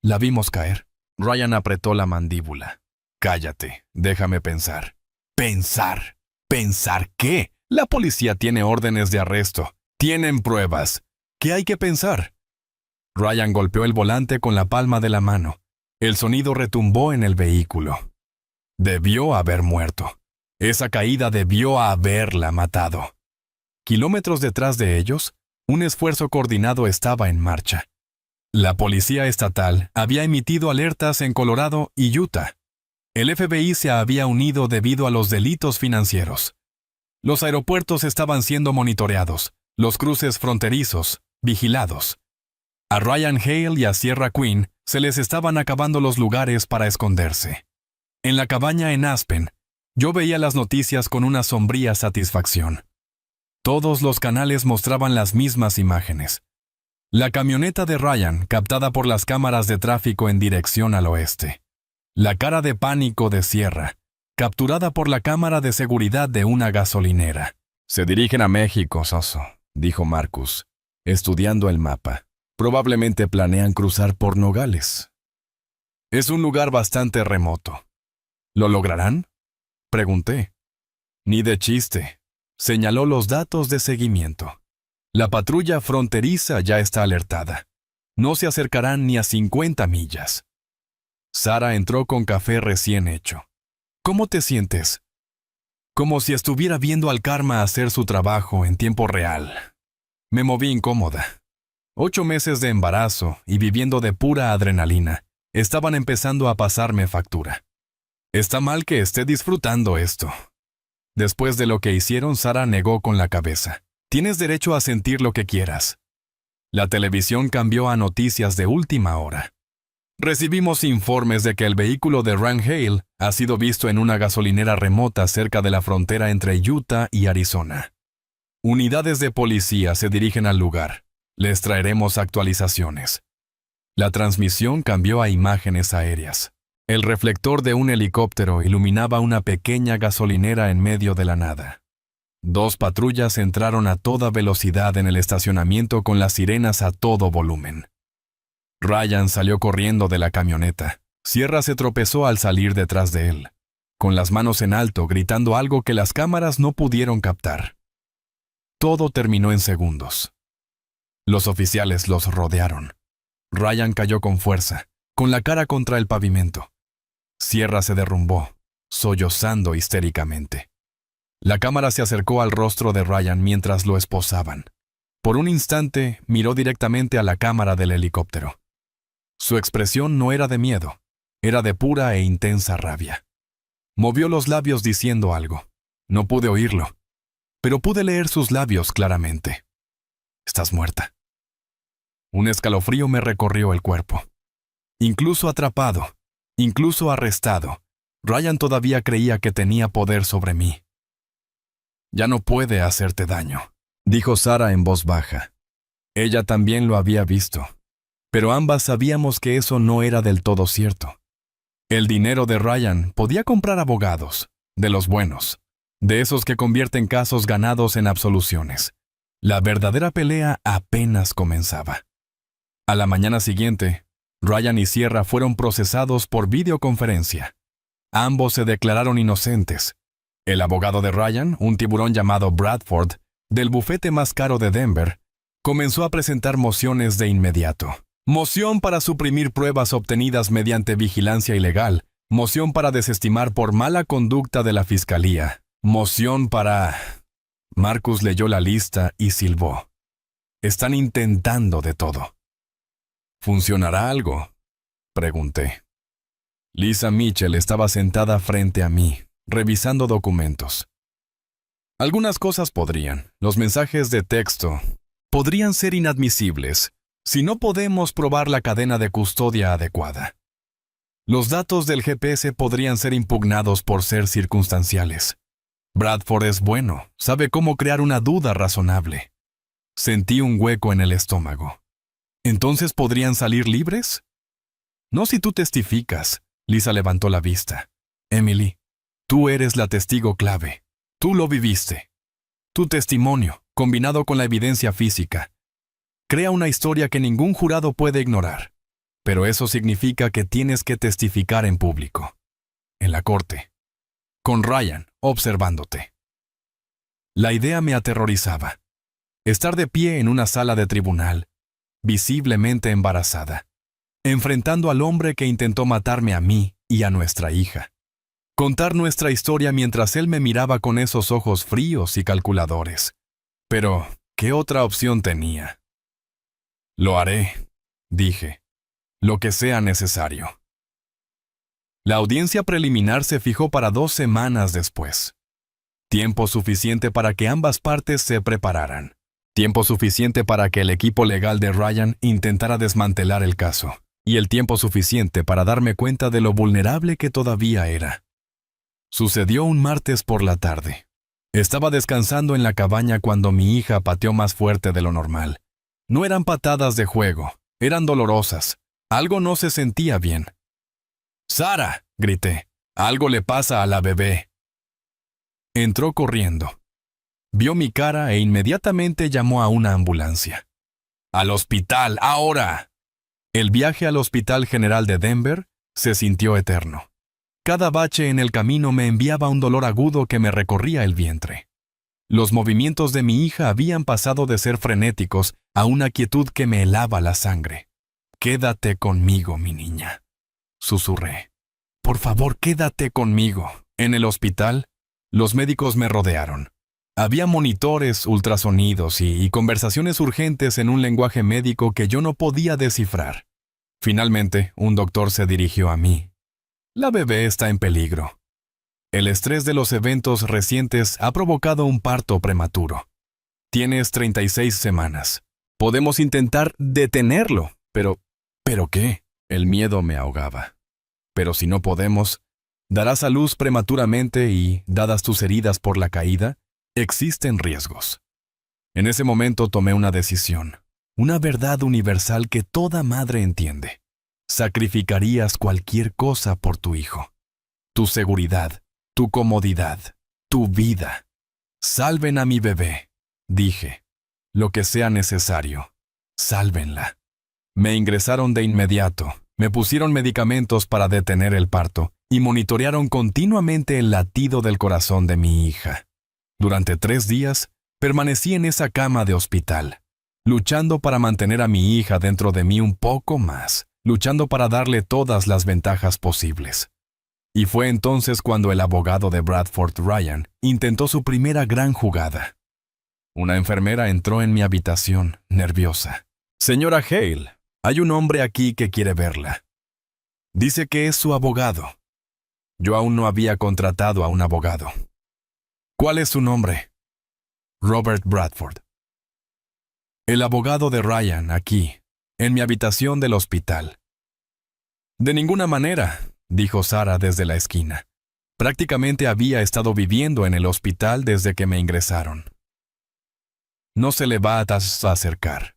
[SPEAKER 1] «La vimos caer». Ryan apretó la mandíbula. «Cállate, déjame pensar». «¿Pensar? ¿Pensar qué? La policía tiene órdenes de arresto. Tienen pruebas. ¿Qué hay que pensar?» Ryan golpeó el volante con la palma de la mano. El sonido retumbó en el vehículo. Debió haber muerto. Esa caída debió haberla matado. Kilómetros detrás de ellos, un esfuerzo coordinado estaba en marcha. La policía estatal había emitido alertas en Colorado y Utah. El FBI se había unido debido a los delitos financieros. Los aeropuertos estaban siendo monitoreados, los cruces fronterizos, vigilados. A Ryan Hale y a Sierra Quinn se les estaban acabando los lugares para esconderse. En la cabaña en Aspen, yo veía las noticias con una sombría satisfacción. Todos los canales mostraban las mismas imágenes. La camioneta de Ryan, captada por las cámaras de tráfico en dirección al oeste. La cara de pánico de Sierra, capturada por la cámara de seguridad de una gasolinera. «Se dirigen a México, Soso», dijo Marcus, estudiando el mapa. «Probablemente planean cruzar por Nogales. Es un lugar bastante remoto». «¿Lo lograrán?», pregunté. «Ni de chiste», señaló los datos de seguimiento. «La patrulla fronteriza ya está alertada. No se acercarán ni a 50 millas». Sara entró con café recién hecho. «¿Cómo te sientes?» «Como si estuviera viendo al karma hacer su trabajo en tiempo real». Me moví incómoda. 8 meses de embarazo y viviendo de pura adrenalina estaban empezando a pasarme factura. «Está mal que esté disfrutando esto». Después de lo que hicieron, Sara negó con la cabeza. «Tienes derecho a sentir lo que quieras». La televisión cambió a noticias de última hora. Recibimos informes de que el vehículo de Ryan Hale ha sido visto en una gasolinera remota cerca de la frontera entre Utah y Arizona. Unidades de policía se dirigen al lugar. Les traeremos actualizaciones. La transmisión cambió a imágenes aéreas. El reflector de un helicóptero iluminaba una pequeña gasolinera en medio de la nada. 2 patrullas entraron a toda velocidad en el estacionamiento con las sirenas a todo volumen. Ryan salió corriendo de la camioneta. Sierra se tropezó al salir detrás de él, con las manos en alto, gritando algo que las cámaras no pudieron captar. Todo terminó en segundos. Los oficiales los rodearon. Ryan cayó con fuerza, con la cara contra el pavimento. Sierra se derrumbó, sollozando histéricamente. La cámara se acercó al rostro de Ryan mientras lo esposaban. Por un instante miró directamente a la cámara del helicóptero. Su expresión no era de miedo, era de pura e intensa rabia. Movió los labios diciendo algo. No pude oírlo, pero pude leer sus labios claramente. Estás muerta. Un escalofrío me recorrió el cuerpo. Incluso atrapado, incluso arrestado, Ryan todavía creía que tenía poder sobre mí. Ya no puede hacerte daño, dijo Sarah en voz baja. Ella también lo había visto, pero ambas sabíamos que eso no era del todo cierto. El dinero de Ryan podía comprar abogados, de los buenos, de esos que convierten casos ganados en absoluciones. La verdadera pelea apenas comenzaba. A la mañana siguiente, Ryan y Sierra fueron procesados por videoconferencia. Ambos se declararon inocentes. El abogado de Ryan, un tiburón llamado Bradford, del bufete más caro de Denver, comenzó a presentar mociones de inmediato. Moción para suprimir pruebas obtenidas mediante vigilancia ilegal. Moción para desestimar por mala conducta de la fiscalía. Moción para... Marcus leyó la lista y silbó. Están intentando de todo. ¿Funcionará algo?, pregunté. Lisa Mitchell estaba sentada frente a mí, revisando documentos. Algunas cosas podrían. Los mensajes de texto podrían ser inadmisibles si no podemos probar la cadena de custodia adecuada. Los datos del GPS podrían ser impugnados por ser circunstanciales. Bradford es bueno, sabe cómo crear una duda razonable. Sentí un hueco en el estómago. ¿Entonces podrían salir libres? No si tú testificas. Lisa levantó la vista. Emily, tú eres la testigo clave. Tú lo viviste. Tu testimonio, combinado con la evidencia física, crea una historia que ningún jurado puede ignorar. Pero eso significa que tienes que testificar en público. En la corte. Con Ryan, observándote. La idea me aterrorizaba. Estar de pie en una sala de tribunal, visiblemente embarazada, enfrentando al hombre que intentó matarme a mí y a nuestra hija. Contar nuestra historia mientras él me miraba con esos ojos fríos y calculadores. Pero, ¿qué otra opción tenía? Lo haré, dije. Lo que sea necesario. La audiencia preliminar se fijó para 2 semanas después. Tiempo suficiente para que ambas partes se prepararan. Tiempo suficiente para que el equipo legal de Ryan intentara desmantelar el caso. Y el tiempo suficiente para darme cuenta de lo vulnerable que todavía era. Sucedió un martes por la tarde. Estaba descansando en la cabaña cuando mi hija pateó más fuerte de lo normal. No eran patadas de juego, eran dolorosas. Algo no se sentía bien. «¡Sara!», grité. «Algo le pasa a la bebé». Entró corriendo. Vio mi cara e inmediatamente llamó a una ambulancia. «¡Al hospital, ahora!». El viaje al Hospital General de Denver se sintió eterno. Cada bache en el camino me enviaba un dolor agudo que me recorría el vientre. Los movimientos de mi hija habían pasado de ser frenéticos a una quietud que me helaba la sangre. «Quédate conmigo, mi niña», susurré. «Por favor, quédate conmigo». En el hospital, los médicos me rodearon. Había monitores, ultrasonidos y conversaciones urgentes en un lenguaje médico que yo no podía descifrar. Finalmente, un doctor se dirigió a mí. «La bebé está en peligro. El estrés de los eventos recientes ha provocado un parto prematuro. Tienes 36 semanas. Podemos intentar detenerlo, pero... ¿Pero qué?». El miedo me ahogaba. «Pero si no podemos, darás a luz prematuramente y, dadas tus heridas por la caída, existen riesgos». En ese momento tomé una decisión, una verdad universal que toda madre entiende. Sacrificarías cualquier cosa por tu hijo. Tu seguridad, tu comodidad, tu vida. «Salven a mi bebé», dije. «Lo que sea necesario. Sálvenla». Me ingresaron de inmediato, me pusieron medicamentos para detener el parto y monitorearon continuamente el latido del corazón de mi hija. Durante 3 días, permanecí en esa cama de hospital, luchando para mantener a mi hija dentro de mí un poco más, luchando para darle todas las ventajas posibles. Y fue entonces cuando el abogado de Bradford, Ryan, intentó su primera gran jugada. Una enfermera entró en mi habitación, nerviosa. «Señora Hale, hay un hombre aquí que quiere verla. Dice que es su abogado». Yo aún no había contratado a un abogado. «¿Cuál es su nombre?» «Robert Bradford». «El abogado de Ryan, aquí, en mi habitación del hospital». «De ninguna manera», dijo Sara desde la esquina. Prácticamente había estado viviendo en el hospital desde que me ingresaron. «No se le va a acercar».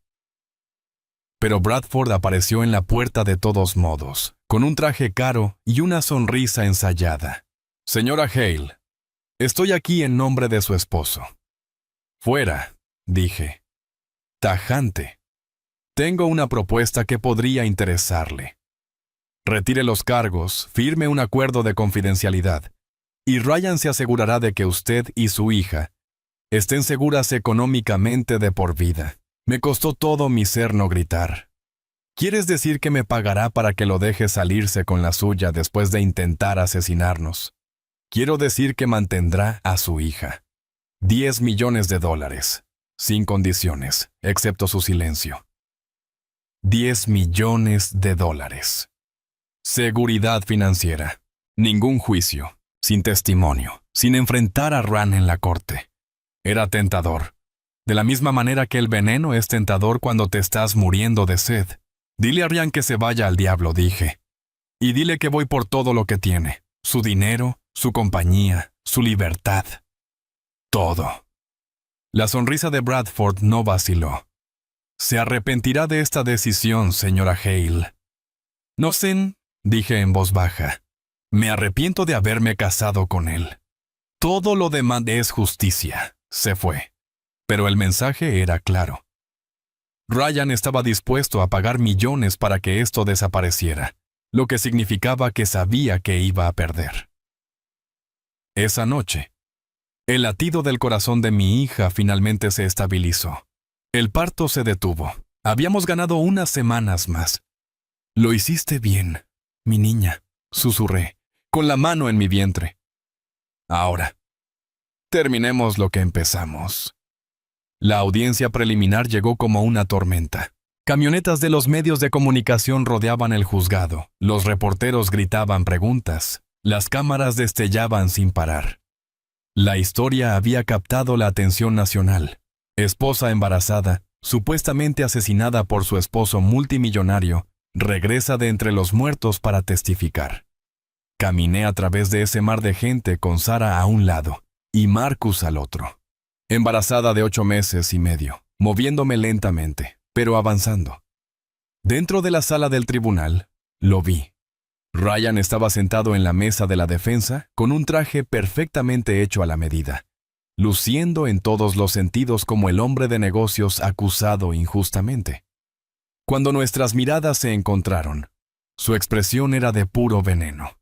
[SPEAKER 1] Pero Bradford apareció en la puerta de todos modos, con un traje caro y una sonrisa ensayada. «Señora Hale, estoy aquí en nombre de su esposo». «Fuera», dije. «Tajante. Tengo una propuesta que podría interesarle. Retire los cargos, firme un acuerdo de confidencialidad, y Ryan se asegurará de que usted y su hija estén seguras económicamente de por vida». Me costó todo mi ser no gritar. «¿Quieres decir que me pagará para que lo deje salirse con la suya después de intentar asesinarnos? Quiero decir que mantendrá a su hija. $10 millones, sin condiciones, excepto su silencio. $10 millones. Seguridad financiera. Ningún juicio, sin testimonio, sin enfrentar a Ran en la corte. Era tentador. De la misma manera que el veneno es tentador cuando te estás muriendo de sed. Dile a Ryan que se vaya al diablo, dije. Y dile que voy por todo lo que tiene. Su dinero, su compañía, su libertad. Todo». La sonrisa de Bradford no vaciló. «Se arrepentirá de esta decisión, señora Hale». «No sé», dije en voz baja. «Me arrepiento de haberme casado con él. Todo lo demás es justicia». Se fue. Pero el mensaje era claro. Ryan estaba dispuesto a pagar millones para que esto desapareciera, lo que significaba que sabía que iba a perder. Esa noche, el latido del corazón de mi hija finalmente se estabilizó. El parto se detuvo. Habíamos ganado unas semanas más. «Lo hiciste bien, mi niña», susurré, con la mano en mi vientre. «Ahora, terminemos lo que empezamos». La audiencia preliminar llegó como una tormenta. Camionetas de los medios de comunicación rodeaban el juzgado, los reporteros gritaban preguntas, las cámaras destellaban sin parar. La historia había captado la atención nacional. Esposa embarazada, supuestamente asesinada por su esposo multimillonario, regresa de entre los muertos para testificar. Caminé a través de ese mar de gente con Sara a un lado y Marcus al otro. Embarazada de 8 meses y medio, moviéndome lentamente, pero avanzando. Dentro de la sala del tribunal, lo vi. Ryan estaba sentado en la mesa de la defensa con un traje perfectamente hecho a la medida, luciendo en todos los sentidos como el hombre de negocios acusado injustamente. Cuando nuestras miradas se encontraron, su expresión era de puro veneno.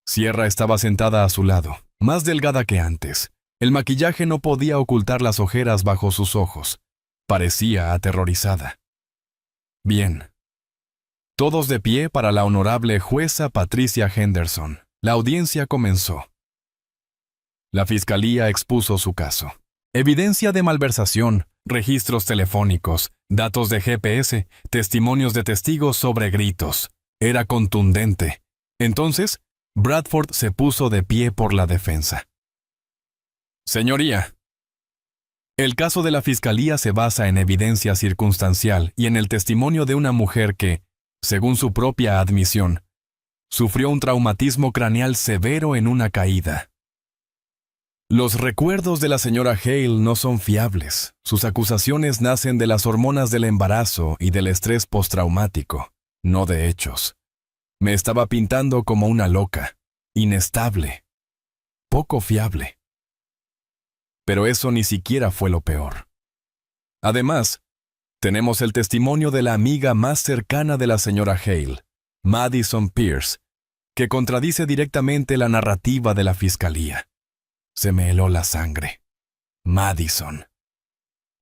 [SPEAKER 1] Sierra estaba sentada a su lado, más delgada que antes. El maquillaje no podía ocultar las ojeras bajo sus ojos. Parecía aterrorizada. Bien. Todos de pie para la honorable jueza Patricia Henderson. La audiencia comenzó. La fiscalía expuso su caso. Evidencia de malversación, registros telefónicos, datos de GPS, testimonios de testigos sobre gritos. Era contundente. Entonces, Bradford se puso de pie por la defensa. «Señoría, el caso de la fiscalía se basa en evidencia circunstancial y en el testimonio de una mujer que, según su propia admisión, sufrió un traumatismo craneal severo en una caída. Los recuerdos de la señora Hale no son fiables. Sus acusaciones nacen de las hormonas del embarazo y del estrés postraumático, no de hechos. Me estaba pintando como una loca, inestable, poco fiable. Pero eso ni siquiera fue lo peor. Además, tenemos el testimonio de la amiga más cercana de la señora Hale, Madison Pierce, que contradice directamente la narrativa de la fiscalía. Se me heló la sangre. Madison.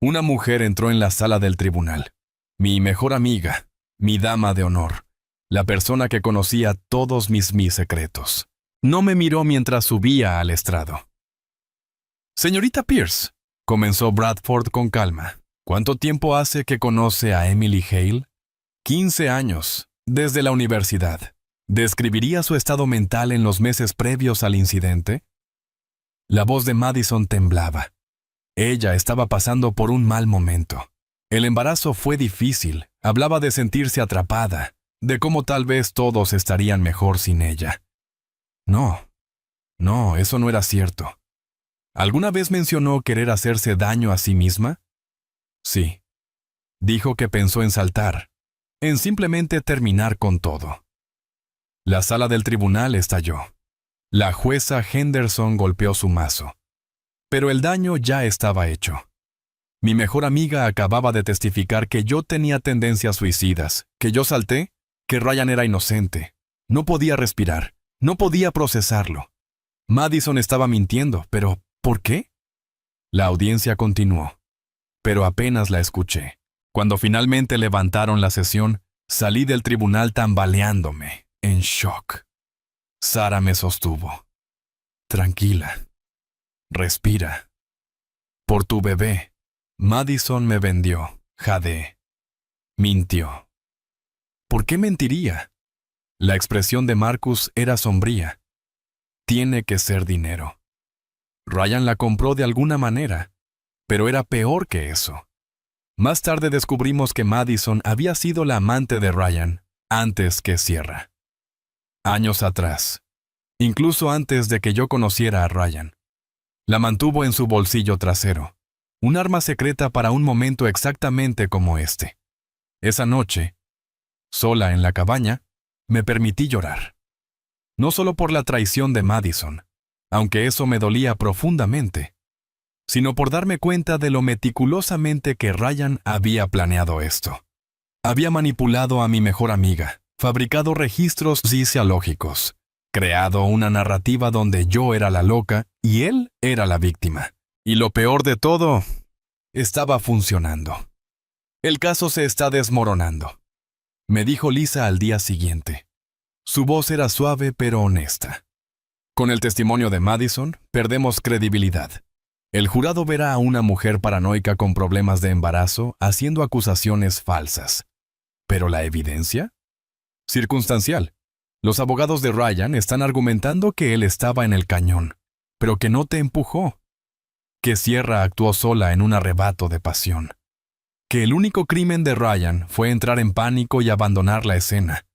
[SPEAKER 1] Una mujer entró en la sala del tribunal. Mi mejor amiga, mi dama de honor, la persona que conocía todos mis secretos. No me miró mientras subía al estrado. Señorita Pierce, comenzó Bradford con calma. ¿Cuánto tiempo hace que conoce a Emily Hale? 15 años, desde la universidad. ¿Describiría su estado mental en los meses previos al incidente? La voz de Madison temblaba. Ella estaba pasando por un mal momento. El embarazo fue difícil. Hablaba de sentirse atrapada, de cómo tal vez todos estarían mejor sin ella. No, eso no era cierto. ¿Alguna vez mencionó querer hacerse daño a sí misma? Sí. Dijo que pensó en saltar, en simplemente terminar con todo. La sala del tribunal estalló. La jueza Henderson golpeó su mazo. Pero el daño ya estaba hecho. Mi mejor amiga acababa de testificar que yo tenía tendencias suicidas, que yo salté, que Ryan era inocente. No podía respirar, no podía procesarlo. Madison estaba mintiendo, pero ¿por qué? La audiencia continuó, pero apenas la escuché. Cuando finalmente levantaron la sesión, salí del tribunal tambaleándome, en shock. Sara me sostuvo. Tranquila. Respira. Por tu bebé. Madison me vendió. Jadeé. Mintió. ¿Por qué mentiría? La expresión de Marcus era sombría. Tiene que ser dinero. Ryan la compró de alguna manera, pero era peor que eso. Más tarde descubrimos que Madison había sido la amante de Ryan antes que Sierra. Años atrás, incluso antes de que yo conociera a Ryan. La mantuvo en su bolsillo trasero, un arma secreta para un momento exactamente como este. Esa noche, sola en la cabaña, me permití llorar. No solo por la traición de Madison, aunque eso me dolía profundamente, sino por darme cuenta de lo meticulosamente que Ryan había planeado esto. Había manipulado a mi mejor amiga, fabricado registros psicológicos, creado una narrativa donde yo era la loca y él era la víctima. Y lo peor de todo, estaba funcionando. El caso se está desmoronando, me dijo Lisa al día siguiente. Su voz era suave pero honesta. Con el testimonio de Madison, perdemos credibilidad. El jurado verá a una mujer paranoica con problemas de embarazo haciendo acusaciones falsas. ¿Pero la evidencia? Circunstancial. Los abogados de Ryan están argumentando que él estaba en el cañón, pero que no te empujó. Que Sierra actuó sola en un arrebato de pasión. Que el único crimen de Ryan fue entrar en pánico y abandonar la escena.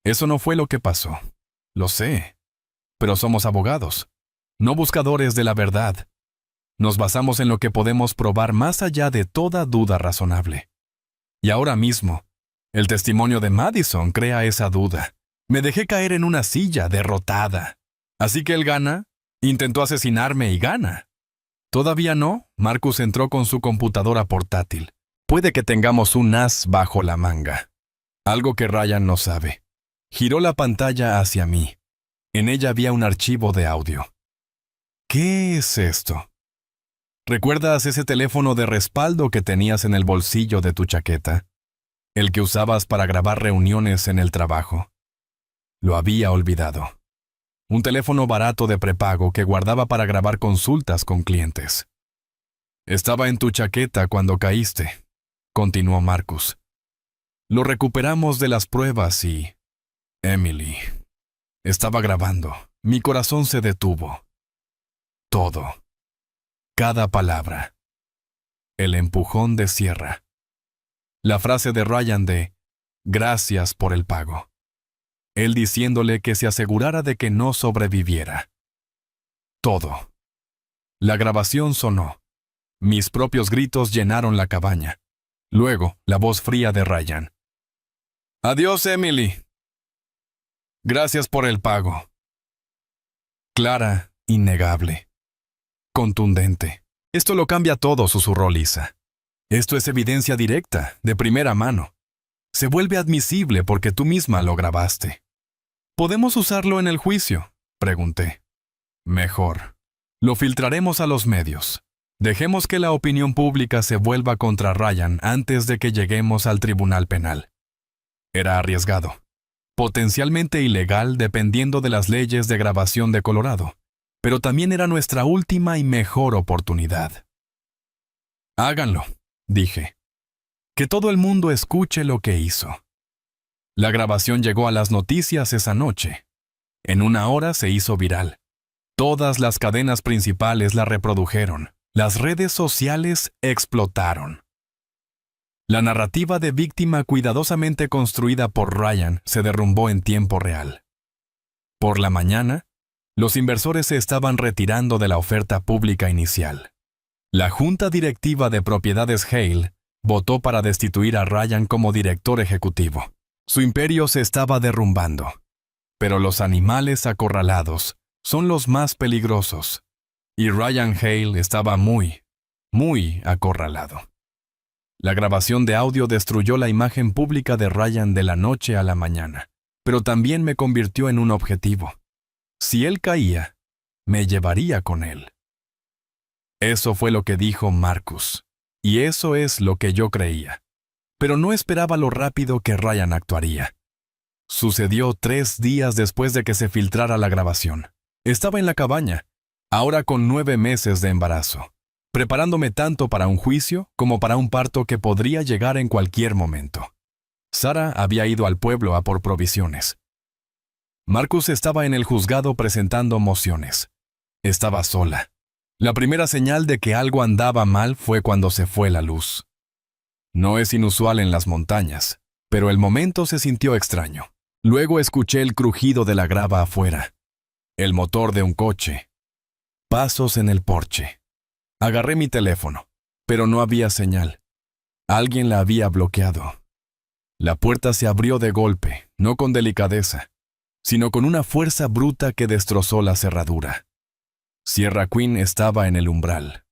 [SPEAKER 1] Eso no fue lo que pasó. Lo sé. Pero somos abogados, no buscadores de la verdad. Nos basamos en lo que podemos probar más allá de toda duda razonable. Y ahora mismo, el testimonio de Madison crea esa duda. Me dejé caer en una silla, derrotada. Así que él gana, intentó asesinarme y gana. Todavía no, Marcus entró con su computadora portátil. Puede que tengamos un as bajo la manga. Algo que Ryan no sabe. Giró la pantalla hacia mí. En ella había un archivo de audio. ¿Qué es esto? ¿Recuerdas ese teléfono de respaldo que tenías en el bolsillo de tu chaqueta? El que usabas para grabar reuniones en el trabajo. Lo había olvidado. Un teléfono barato de prepago que guardaba para grabar consultas con clientes. Estaba en tu chaqueta cuando caíste, continuó Marcus. Lo recuperamos de las pruebas y... Emily... Estaba grabando. Mi corazón se detuvo. Todo. Cada palabra. El empujón de Sierra. La frase de Ryan de «Gracias por el pago». Él diciéndole que se asegurara de que no sobreviviera. Todo. La grabación sonó. Mis propios gritos llenaron la cabaña. Luego, la voz fría de Ryan. «Adiós, Emily. Gracias por el pago». Clara, innegable. Contundente. «Esto lo cambia todo», susurró Lisa. «Esto es evidencia directa, de primera mano. Se vuelve admisible porque tú misma lo grabaste». «¿Podemos usarlo en el juicio?», pregunté. «Mejor. Lo filtraremos a los medios. Dejemos que la opinión pública se vuelva contra Ryan antes de que lleguemos al tribunal penal». Era arriesgado. potencialmente ilegal dependiendo de las leyes de grabación de Colorado, pero también era nuestra última y mejor oportunidad. Háganlo, dije. Que todo el mundo escuche lo que hizo. La grabación llegó a las noticias esa noche. En una hora se hizo viral. Todas las cadenas principales la reprodujeron. Las redes sociales explotaron. La narrativa de víctima cuidadosamente construida por Ryan se derrumbó en tiempo real. Por la mañana, los inversores se estaban retirando de la oferta pública inicial. La junta directiva de Propiedades Hale votó para destituir a Ryan como director ejecutivo. Su imperio se estaba derrumbando. Pero los animales acorralados son los más peligrosos. Y Ryan Hale estaba muy acorralado. La grabación de audio destruyó la imagen pública de Ryan de la noche a la mañana, pero también me convirtió en un objetivo. Si él caía, me llevaría con él. Eso fue lo que dijo Marcus, y eso es lo que yo creía. Pero no esperaba lo rápido que Ryan actuaría. Sucedió 3 días después de que se filtrara la grabación. Estaba en la cabaña, ahora con 9 meses de embarazo, preparándome tanto para un juicio como para un parto que podría llegar en cualquier momento. Sara había ido al pueblo a por provisiones. Marcus estaba en el juzgado presentando mociones. Estaba sola. La primera señal de que algo andaba mal fue cuando se fue la luz. No es inusual en las montañas, pero el momento se sintió extraño. Luego escuché el crujido de la grava afuera, el motor de un coche, pasos en el porche. Agarré mi teléfono, pero no había señal. Alguien la había bloqueado. La puerta se abrió de golpe, no con delicadeza, sino con una fuerza bruta que destrozó la cerradura. Sierra Quinn estaba en el umbral.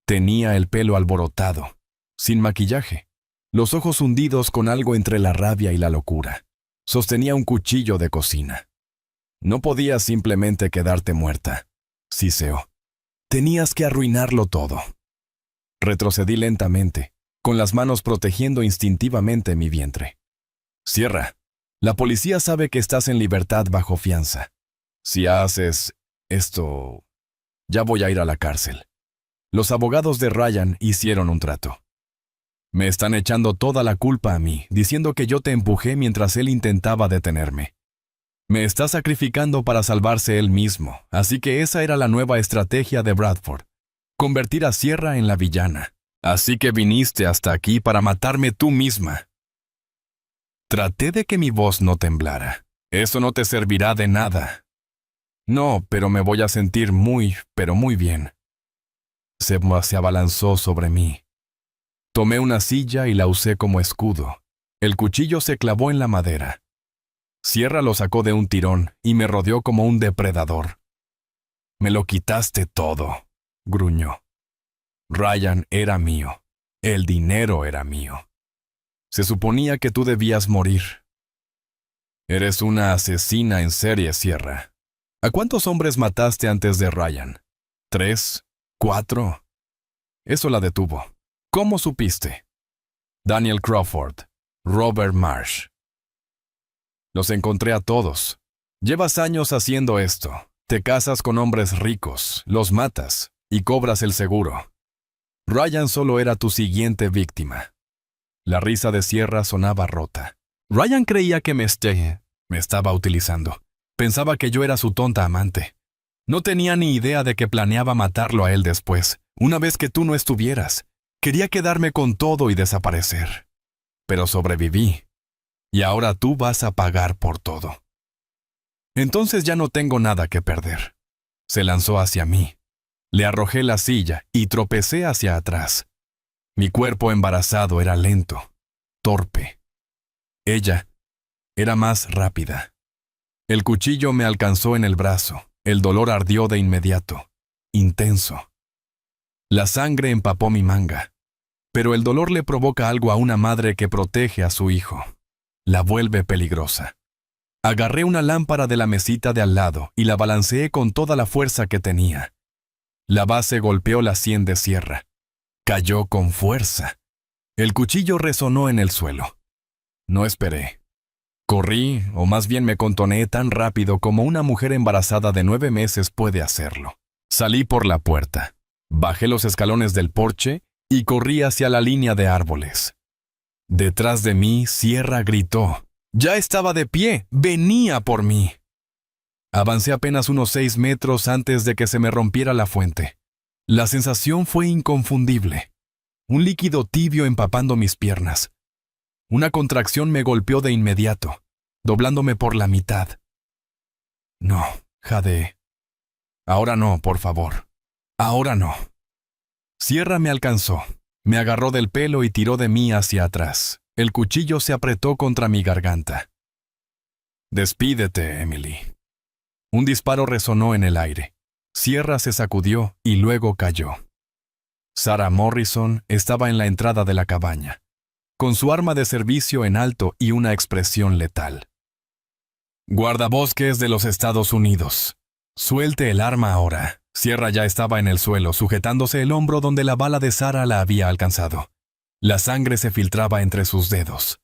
[SPEAKER 1] Tenía el pelo alborotado, sin maquillaje, los ojos hundidos con algo entre la rabia y la locura. Sostenía un cuchillo de cocina. No podías simplemente quedarte muerta, siseó. Tenías que arruinarlo todo. Retrocedí lentamente, con las manos protegiendo instintivamente mi vientre. Sierra, la policía sabe que estás en libertad bajo fianza. Si haces esto, ya voy a ir a la cárcel. Los abogados de Ryan hicieron un trato. Me están echando toda la culpa a mí, diciendo que yo te empujé mientras él intentaba detenerme. Me está sacrificando para salvarse él mismo, así que esa era la nueva estrategia de Bradford, convertir a Sierra en la villana. Así que viniste hasta aquí para matarme tú misma. Traté de que mi voz no temblara. Eso no te servirá de nada. No, pero me voy a sentir pero muy bien. Se abalanzó sobre mí. Tomé una silla y la usé como escudo. El cuchillo se clavó en la madera. Sierra lo sacó de un tirón y me rodeó como un depredador. Me lo quitaste todo, gruñó. Ryan era mío. El dinero era mío. Se suponía que tú debías morir. Eres una asesina en serie, Sierra. ¿A cuántos hombres mataste antes de Ryan? 3, 4. Eso la detuvo. ¿Cómo supiste? Daniel Crawford, Robert Marsh. Los encontré a todos. Llevas años haciendo esto. Te casas con hombres ricos, los matas y cobras el seguro. Ryan solo era tu siguiente víctima. La risa de Sierra sonaba rota. Ryan creía que me estaba utilizando. Pensaba que yo era su tonta amante. No tenía ni idea de que planeaba matarlo a él después, una vez que tú no estuvieras. Quería quedarme con todo y desaparecer. Pero sobreviví. Y ahora tú vas a pagar por todo. Entonces ya no tengo nada que perder. Se lanzó hacia mí. Le arrojé la silla y tropecé hacia atrás. Mi cuerpo embarazado era lento, torpe. Ella era más rápida. El cuchillo me alcanzó en el brazo. El dolor ardió de inmediato, intenso. La sangre empapó mi manga. Pero el dolor le provoca algo a una madre que protege a su hijo. La vuelve peligrosa. Agarré una lámpara de la mesita de al lado y la balanceé con toda la fuerza que tenía. La base golpeó la sien de Sierra. Cayó con fuerza. El cuchillo resonó en el suelo. No esperé. Corrí, o más bien me contoneé tan rápido como una mujer embarazada de 9 meses puede hacerlo. Salí por la puerta, bajé los escalones del porche y corrí hacia la línea de árboles. Detrás de mí, Sierra gritó. Ya estaba de pie, venía por mí. Avancé apenas unos 6 metros antes de que se me rompiera la fuente. La sensación fue inconfundible. Un líquido tibio empapando mis piernas. Una contracción me golpeó de inmediato, doblándome por la mitad. No, jadeé. Ahora no, por favor. Ahora no. Sierra me alcanzó. Me agarró del pelo y tiró de mí hacia atrás. El cuchillo se apretó contra mi garganta. Despídete, Emily. Un disparo resonó en el aire. Sierra se sacudió y luego cayó. Sarah Morrison estaba en la entrada de la cabaña, con su arma de servicio en alto y una expresión letal. Guardabosques de los Estados Unidos. Suelte el arma ahora. Sierra ya estaba en el suelo, sujetándose el hombro donde la bala de Sarah la había alcanzado. La sangre se filtraba entre sus dedos.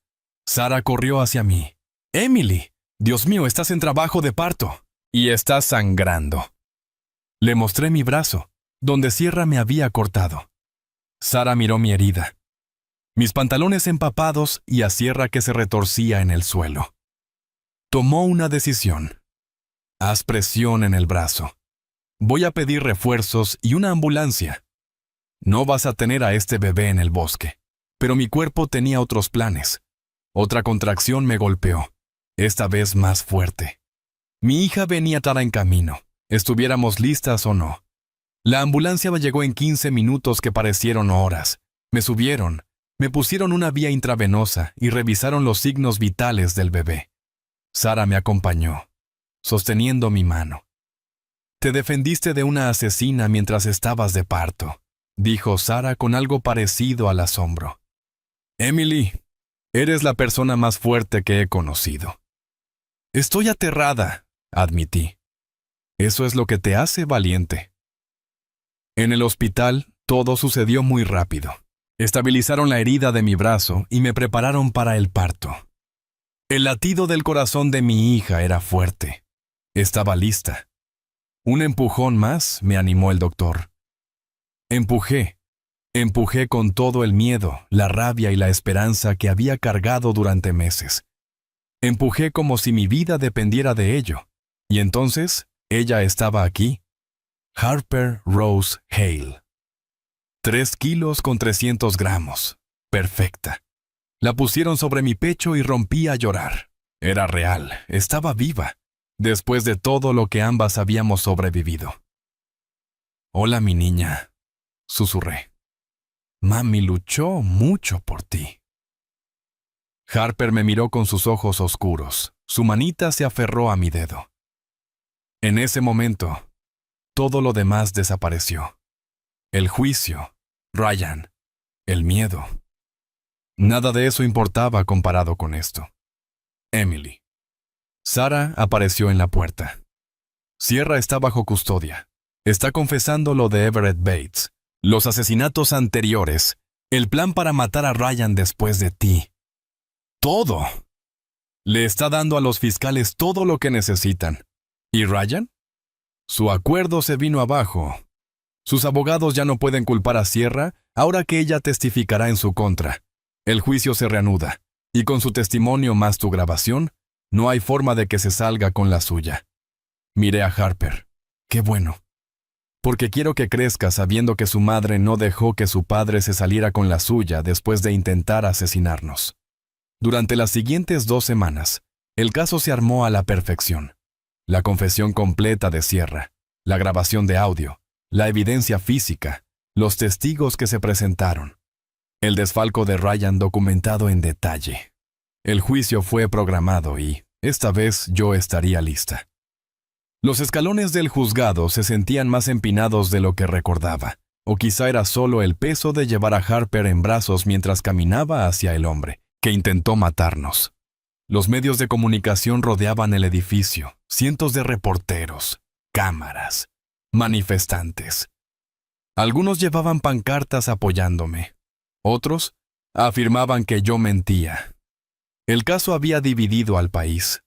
[SPEAKER 1] Sarah corrió hacia mí. «Emily, Dios mío, estás en trabajo de parto. Y estás sangrando». Le mostré mi brazo, donde Sierra me había cortado. Sarah miró mi herida, mis pantalones empapados y a Sierra que se retorcía en el suelo. Tomó una decisión. Haz presión en el brazo. Voy a pedir refuerzos y una ambulancia. No vas a tener a este bebé en el bosque. Pero mi cuerpo tenía otros planes. Otra contracción me golpeó, esta vez más fuerte. Mi hija venía atada en camino, estuviéramos listas o no. La ambulancia llegó en 15 minutos que parecieron horas. Me subieron, me pusieron una vía intravenosa y revisaron los signos vitales del bebé. Sarah me acompañó, sosteniendo mi mano. «Te defendiste de una asesina mientras estabas de parto», dijo Sarah con algo parecido al asombro. «Emily, eres la persona más fuerte que he conocido». «Estoy aterrada», admití. «Eso es lo que te hace valiente». En el hospital, todo sucedió muy rápido. Estabilizaron la herida de mi brazo y me prepararon para el parto. El latido del corazón de mi hija era fuerte. Estaba lista. Un empujón más, me animó el doctor. Empujé con todo el miedo, la rabia y la esperanza que había cargado durante meses. Empujé como si mi vida dependiera de ello. Y entonces, ella estaba aquí. Harper Rose Hale. 3 kilos con 300 gramos. Perfecta. La pusieron sobre mi pecho y rompí a llorar. Era real, estaba viva, después de todo lo que ambas habíamos sobrevivido. «Hola, mi niña», susurré. «Mami luchó mucho por ti». Harper me miró con sus ojos oscuros. Su manita se aferró a mi dedo. En ese momento, todo lo demás desapareció. El juicio, Ryan, el miedo. Nada de eso importaba comparado con esto. Emily. Sarah apareció en la puerta. Sierra está bajo custodia. Está confesando lo de Everett Bates, los asesinatos anteriores, el plan para matar a Ryan después de ti. Todo. Le está dando a los fiscales todo lo que necesitan. ¿Y Ryan? Su acuerdo se vino abajo. Sus abogados ya no pueden culpar a Sierra ahora que ella testificará en su contra. El juicio se reanuda, y con su testimonio más tu grabación, no hay forma de que se salga con la suya. Miré a Harper. Qué bueno. Porque quiero que crezca sabiendo que su madre no dejó que su padre se saliera con la suya después de intentar asesinarnos. Durante las siguientes 2 semanas, el caso se armó a la perfección. La confesión completa de Sierra, la grabación de audio, la evidencia física, los testigos que se presentaron. El desfalco de Ryan documentado en detalle. El juicio fue programado y, esta vez, yo estaría lista. Los escalones del juzgado se sentían más empinados de lo que recordaba, o quizá era solo el peso de llevar a Harper en brazos mientras caminaba hacia el hombre, que intentó matarnos. Los medios de comunicación rodeaban el edificio, cientos de reporteros, cámaras, manifestantes. Algunos llevaban pancartas apoyándome. Otros afirmaban que yo mentía. El caso había dividido al país.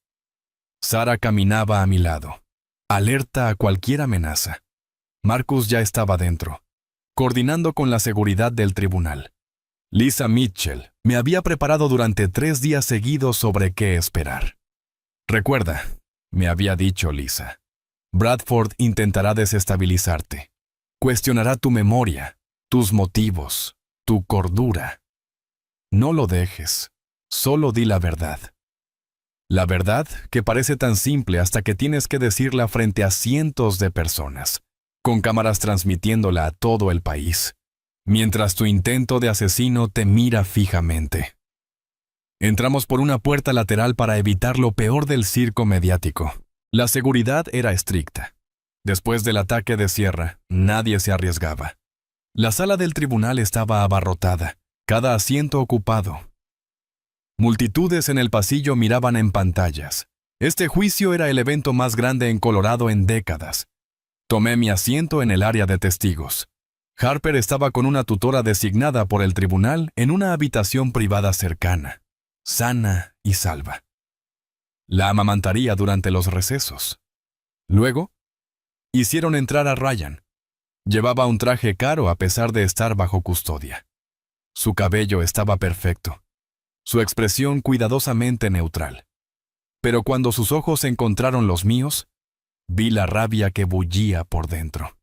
[SPEAKER 1] Sara caminaba a mi lado, alerta a cualquier amenaza. Marcus ya estaba dentro, coordinando con la seguridad del tribunal. Lisa Mitchell me había preparado durante 3 días seguidos sobre qué esperar. Recuerda, me había dicho Lisa, Bradford intentará desestabilizarte. Cuestionará tu memoria, tus motivos, tu cordura. No lo dejes, solo di la verdad. La verdad que parece tan simple hasta que tienes que decirla frente a cientos de personas, con cámaras transmitiéndola a todo el país, mientras tu intento de asesino te mira fijamente. Entramos por una puerta lateral para evitar lo peor del circo mediático. La seguridad era estricta. Después del ataque de Sierra, nadie se arriesgaba. La sala del tribunal estaba abarrotada, cada asiento ocupado. Multitudes en el pasillo miraban en pantallas. Este juicio era el evento más grande en Colorado en décadas. Tomé mi asiento en el área de testigos. Harper estaba con una tutora designada por el tribunal en una habitación privada cercana, sana y salva. La amamantaría durante los recesos. Luego, hicieron entrar a Ryan. Llevaba un traje caro a pesar de estar bajo custodia. Su cabello estaba perfecto, su expresión cuidadosamente neutral. Pero cuando sus ojos encontraron los míos, vi la rabia que bullía por dentro.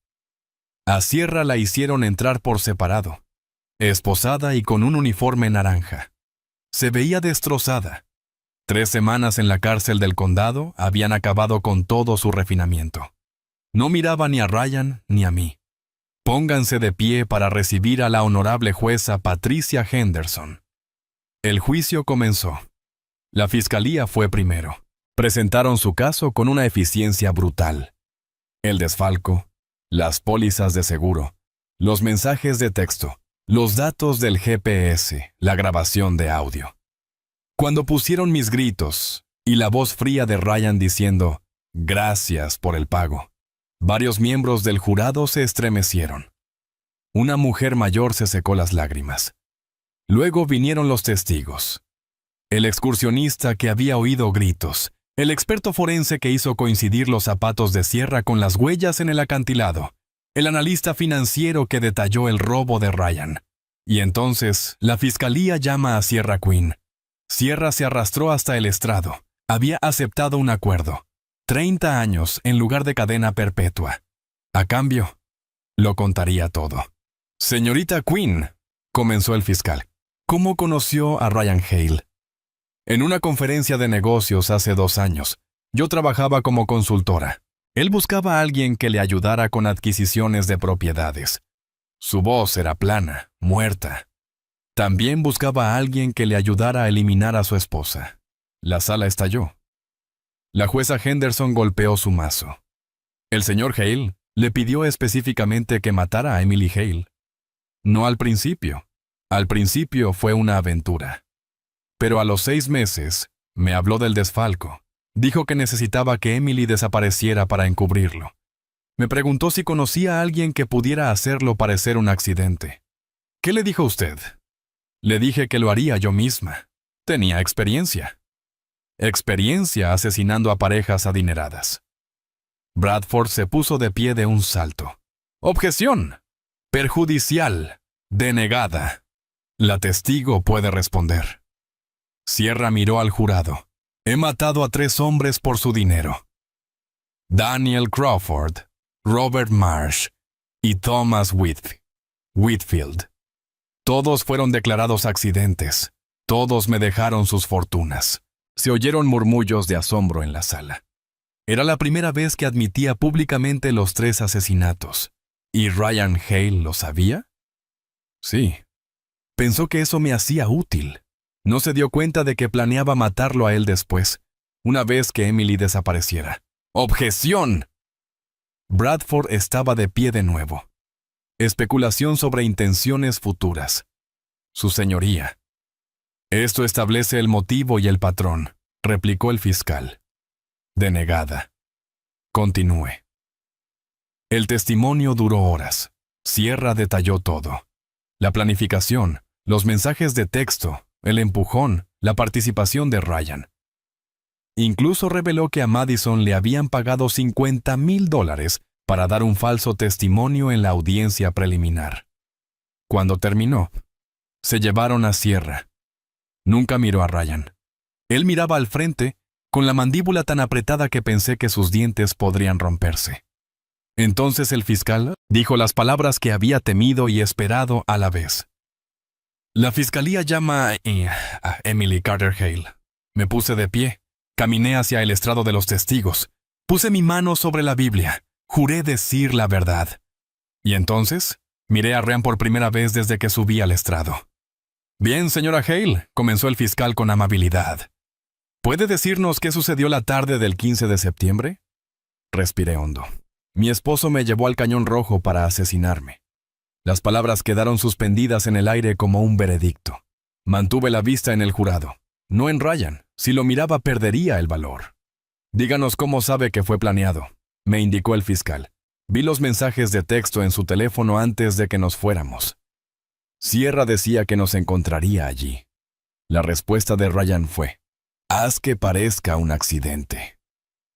[SPEAKER 1] A Sierra la hicieron entrar por separado, esposada y con un uniforme naranja. Se veía destrozada. 3 semanas en la cárcel del condado habían acabado con todo su refinamiento. No miraba ni a Ryan ni a mí. Pónganse de pie para recibir a la honorable jueza Patricia Henderson. El juicio comenzó. La fiscalía fue primero. Presentaron su caso con una eficiencia brutal. El desfalco, las pólizas de seguro, los mensajes de texto, los datos del GPS, la grabación de audio. Cuando pusieron mis gritos y la voz fría de Ryan diciendo, «Gracias por el pago», varios miembros del jurado se estremecieron. Una mujer mayor se secó las lágrimas. Luego vinieron los testigos. El excursionista que había oído gritos, el experto forense que hizo coincidir los zapatos de Sierra con las huellas en el acantilado, el analista financiero que detalló el robo de Ryan. Y entonces, la fiscalía llama a Sierra Quinn. Sierra se arrastró hasta el estrado. Había aceptado un acuerdo. 30 años en lugar de cadena perpetua. A cambio, lo contaría todo. «Señorita Quinn», comenzó el fiscal, «¿cómo conoció a Ryan Hale?» En una conferencia de negocios hace 2 años, yo trabajaba como consultora. Él buscaba a alguien que le ayudara con adquisiciones de propiedades. Su voz era plana, muerta. También buscaba a alguien que le ayudara a eliminar a su esposa. La sala estalló. La jueza Henderson golpeó su mazo. El señor Hale le pidió específicamente que matara a Emily Hale. No al principio. Al principio fue una aventura. Pero a los 6 meses, me habló del desfalco. Dijo que necesitaba que Emily desapareciera para encubrirlo. Me preguntó si conocía a alguien que pudiera hacerlo parecer un accidente. ¿Qué le dijo usted? Le dije que lo haría yo misma. Tenía experiencia. Experiencia asesinando a parejas adineradas. Bradford se puso de pie de un salto. Objeción. Perjudicial. Denegada. La testigo puede responder. Sierra miró al jurado. He matado a 3 hombres por su dinero. Daniel Crawford, Robert Marsh y Thomas Whitfield. Todos fueron declarados accidentes. Todos me dejaron sus fortunas. Se oyeron murmullos de asombro en la sala. Era la primera vez que admitía públicamente los 3 asesinatos. ¿Y Ryan Hale lo sabía? Sí. Pensó que eso me hacía útil. No se dio cuenta de que planeaba matarlo a él después, una vez que Emily desapareciera. ¡Objeción! Bradford estaba de pie de nuevo. Especulación sobre intenciones futuras. Su señoría. Esto establece el motivo y el patrón, replicó el fiscal. Denegada. Continúe. El testimonio duró horas. Sierra detalló todo. La planificación, los mensajes de texto, el empujón, la participación de Ryan. Incluso reveló que a Madison le habían pagado $50,000 para dar un falso testimonio en la audiencia preliminar. Cuando terminó, se llevaron a Sierra. Nunca miró a Ryan. Él miraba al frente, con la mandíbula tan apretada que pensé que sus dientes podrían romperse. Entonces el fiscal dijo las palabras que había temido y esperado a la vez. La fiscalía llama a Emily Carter Hale. Me puse de pie, caminé hacia el estrado de los testigos, puse mi mano sobre la Biblia, juré decir la verdad. Y entonces, miré a Ryan por primera vez desde que subí al estrado. Bien, señora Hale, comenzó el fiscal con amabilidad. ¿Puede decirnos qué sucedió la tarde del 15 de septiembre? Respiré hondo. Mi esposo me llevó al Cañón Rojo para asesinarme. Las palabras quedaron suspendidas en el aire como un veredicto. Mantuve la vista en el jurado, no en Ryan. Si lo miraba perdería el valor. Díganos cómo sabe que fue planeado, me indicó el fiscal. Vi los mensajes de texto en su teléfono antes de que nos fuéramos. Sierra decía que nos encontraría allí. La respuesta de Ryan fue: haz que parezca un accidente.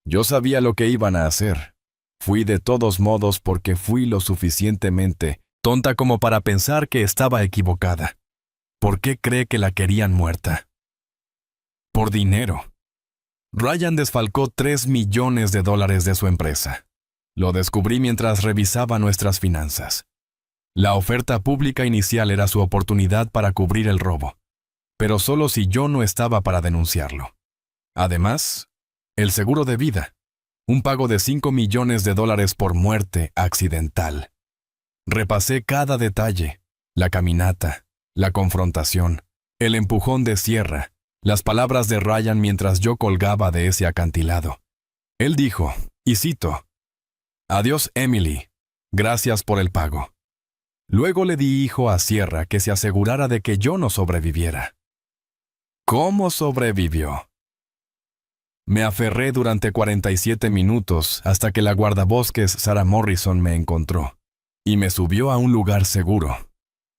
[SPEAKER 1] Yo sabía lo que iban a hacer. Fui de todos modos porque fui lo suficientemente tonta como para pensar que estaba equivocada. ¿Por qué cree que la querían muerta? Por dinero. Ryan desfalcó $3 millones de su empresa. Lo descubrí mientras revisaba nuestras finanzas. La oferta pública inicial era su oportunidad para cubrir el robo, pero solo si yo no estaba para denunciarlo. Además, el seguro de vida, un pago de $5 millones por muerte accidental. Repasé cada detalle, la caminata, la confrontación, el empujón de Sierra, las palabras de Ryan mientras yo colgaba de ese acantilado. Él dijo, y cito: adiós, Emily, gracias por el pago. Luego le dijo a Sierra que se asegurara de que yo no sobreviviera. ¿Cómo sobrevivió? Me aferré durante 47 minutos hasta que la guardabosques Sarah Morrison me encontró y me subió a un lugar seguro.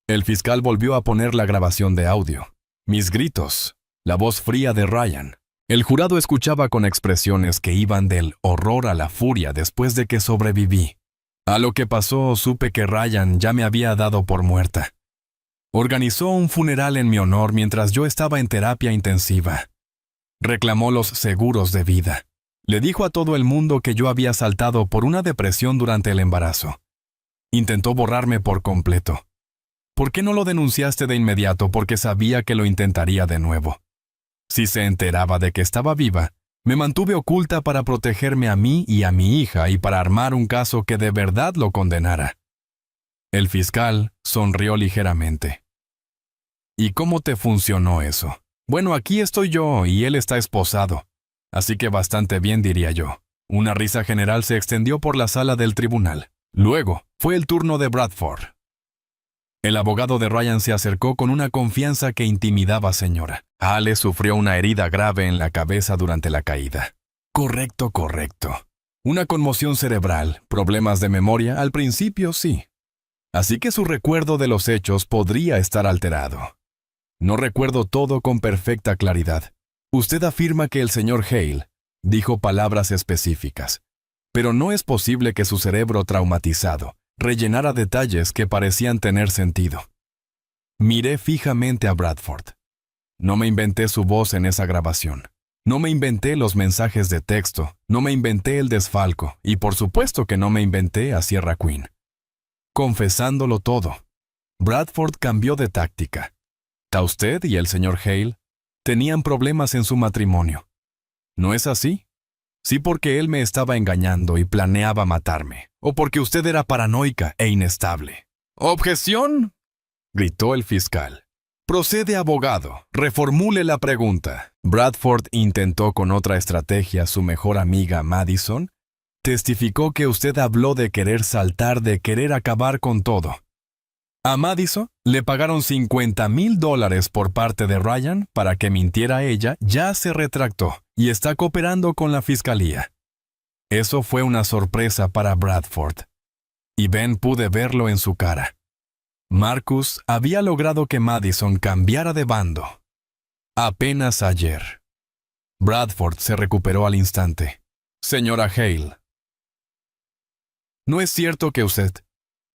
[SPEAKER 1] El fiscal volvió a poner la grabación de audio. Mis gritos, la voz fría de Ryan. El jurado escuchaba con expresiones que iban del horror a la furia después de que sobreviví. A lo que pasó, supe que Ryan ya me había dado por muerta. Organizó un funeral en mi honor mientras yo estaba en terapia intensiva. Reclamó los seguros de vida. Le dijo a todo el mundo que yo había saltado por una depresión durante el embarazo. Intentó borrarme por completo. ¿Por qué no lo denunciaste de inmediato? Porque sabía que lo intentaría de nuevo. Si se enteraba de que estaba viva, me mantuve oculta para protegerme a mí y a mi hija y para armar un caso que de verdad lo condenara. El fiscal sonrió ligeramente. ¿Y cómo te funcionó eso? Bueno, aquí estoy yo y él está esposado. Así que bastante bien, diría yo. Una risa general se extendió por la sala del tribunal. Luego, fue el turno de Bradford. El abogado de Ryan se acercó con una confianza que intimidaba, señora. Ale sufrió una herida grave en la cabeza durante la caída. Correcto. Una conmoción cerebral, problemas de memoria, al principio sí. Así que su recuerdo de los hechos podría estar alterado. No recuerdo todo con perfecta claridad. Usted afirma que el señor Hale dijo palabras específicas, pero no es posible que su cerebro traumatizado rellenara detalles que parecían tener sentido. Miré fijamente a Bradford. No me inventé su voz en esa grabación. No me inventé los mensajes de texto, no me inventé el desfalco, y por supuesto que no me inventé a Sierra Quinn. Confesándolo todo, Bradford cambió de táctica. Usted y el señor Hale tenían problemas en su matrimonio. ¿No es así? Sí, porque él me estaba engañando y planeaba matarme, o porque usted era paranoica e inestable. ¿Objeción?, gritó el fiscal. Procede, abogado, reformule la pregunta. Bradford intentó con otra estrategia su mejor amiga Madison. Testificó que usted habló de querer saltar, de querer acabar con todo. A Madison le pagaron $50,000 por parte de Ryan para que mintiera ella, ya se retractó y está cooperando con la fiscalía. Eso fue una sorpresa para Bradford. Y Ben pude verlo en su cara. Marcus había logrado que Madison cambiara de bando. Apenas ayer. Bradford se recuperó al instante. Señora Hale. No es cierto que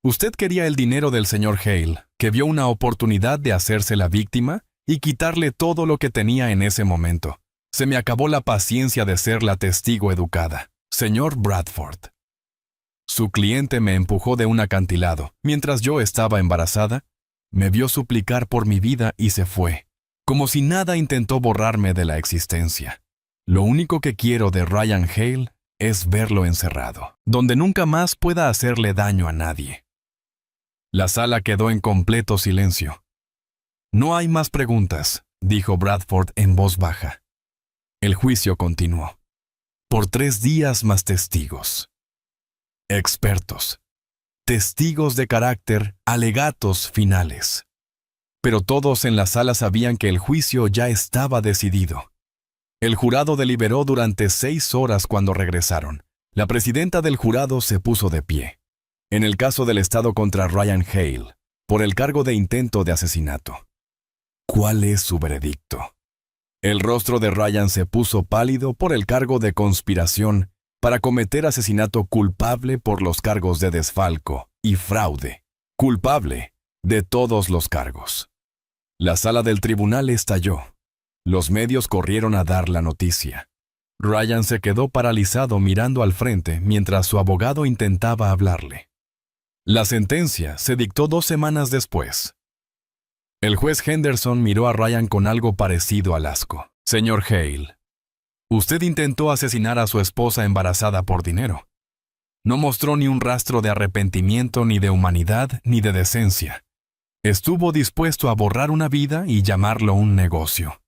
[SPEAKER 1] Usted quería el dinero del señor Hale, que vio una oportunidad de hacerse la víctima y quitarle todo lo que tenía en ese momento. Se me acabó la paciencia de ser la testigo educada. Señor Bradford. Su cliente me empujó de un acantilado. Mientras yo estaba embarazada, me vio suplicar por mi vida y se fue. Como si nada intentó borrarme de la existencia. Lo único que quiero de Ryan Hale es verlo encerrado, donde nunca más pueda hacerle daño a nadie. La sala quedó en completo silencio. No hay más preguntas, dijo Bradford en voz baja. El juicio continuó. Por 3 días más testigos. Expertos. Testigos de carácter, alegatos finales. Pero todos en la sala sabían que el juicio ya estaba decidido. El jurado deliberó durante 6 horas cuando regresaron. La presidenta del jurado se puso de pie. En el caso del Estado contra Ryan Hale, por el cargo de intento de asesinato. ¿Cuál es su veredicto? El rostro de Ryan se puso pálido por el cargo de conspiración para cometer asesinato culpable por los cargos de desfalco y fraude. Culpable de todos los cargos. La sala del tribunal estalló. Los medios corrieron a dar la noticia. Ryan se quedó paralizado mirando al frente mientras su abogado intentaba hablarle. La sentencia se dictó 2 semanas después. El juez Henderson miró a Ryan con algo parecido al asco. Señor Hale, usted intentó asesinar a su esposa embarazada por dinero. No mostró ni un rastro de arrepentimiento, ni de humanidad, ni de decencia. Estuvo dispuesto a borrar una vida y llamarlo un negocio.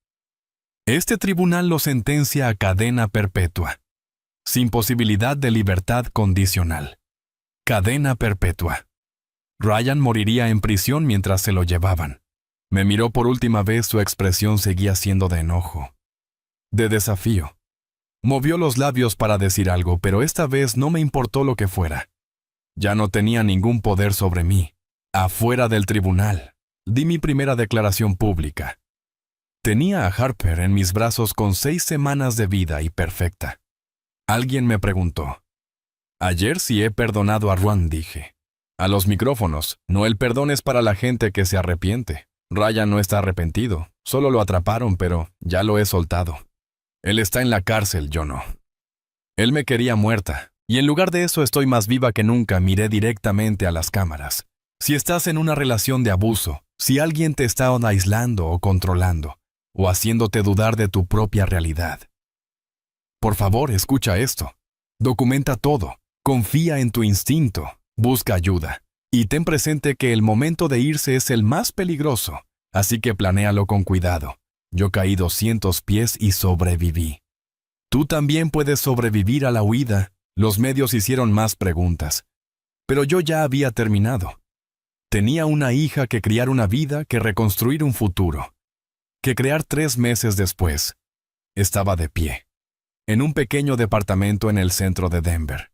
[SPEAKER 1] Este tribunal lo sentencia a cadena perpetua, sin posibilidad de libertad condicional. Cadena perpetua. Ryan moriría en prisión mientras se lo llevaban. Me miró por última vez, su expresión seguía siendo de enojo, de desafío. Movió los labios para decir algo, pero esta vez no me importó lo que fuera. Ya no tenía ningún poder sobre mí. Afuera del tribunal, di mi primera declaración pública. Tenía a Harper en mis brazos con 6 semanas de vida y perfecta. Alguien me preguntó. Ayer sí he perdonado a Ron, dije. A los micrófonos, no, el perdón es para la gente que se arrepiente. Ryan no está arrepentido, solo lo atraparon, pero ya lo he soltado. Él está en la cárcel, yo no. Él me quería muerta, y en lugar de eso estoy más viva que nunca. Miré directamente a las cámaras. Si estás en una relación de abuso, si alguien te está aislando o controlando, o haciéndote dudar de tu propia realidad. Por favor, escucha esto. Documenta todo. Confía en tu instinto. Busca ayuda. Y ten presente que el momento de irse es el más peligroso, así que planéalo con cuidado. Yo caí 200 pies y sobreviví. Tú también puedes sobrevivir a la huida. Los medios hicieron más preguntas. Pero yo ya había terminado. Tenía una hija que criar, una vida que reconstruir, un futuro que crear. 3 meses después, estaba de pie, en un pequeño departamento en el centro de Denver.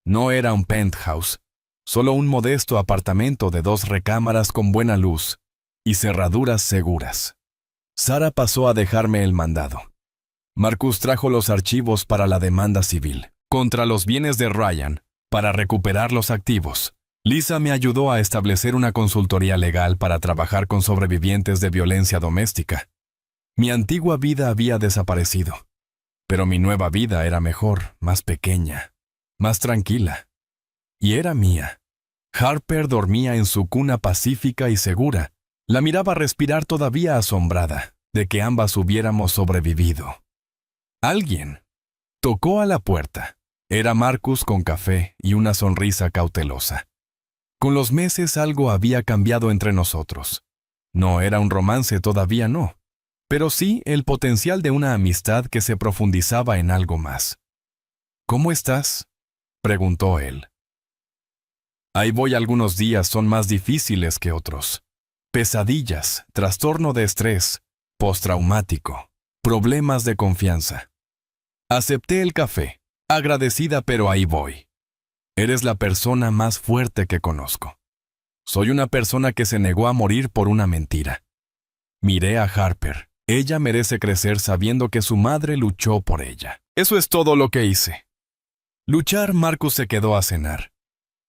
[SPEAKER 1] No era un penthouse, solo un modesto apartamento de 2 recámaras con buena luz y cerraduras seguras. Sara pasó a dejarme el mandado. Marcus trajo los archivos para la demanda civil contra los bienes de Ryan para recuperar los activos. Lisa me ayudó a establecer una consultoría legal para trabajar con sobrevivientes de violencia doméstica. Mi antigua vida había desaparecido, pero mi nueva vida era mejor, más pequeña, más tranquila. Y era mía. Harper dormía en su cuna pacífica y segura. La miraba respirar, todavía asombrada de que ambas hubiéramos sobrevivido. Alguien tocó a la puerta. Era Marcus con café y una sonrisa cautelosa. Con los meses algo había cambiado entre nosotros. No era un romance, todavía no, pero sí el potencial de una amistad que se profundizaba en algo más. ¿Cómo estás?, preguntó él. Ahí voy. Algunos días son más difíciles que otros. Pesadillas, trastorno de estrés, postraumático, problemas de confianza. Acepté el café, agradecida, pero ahí voy. Eres la persona más fuerte que conozco. Soy una persona que se negó a morir por una mentira. Miré a Harper. Ella merece crecer sabiendo que su madre luchó por ella. Eso es todo lo que hice. Luchar, Marcus se quedó a cenar.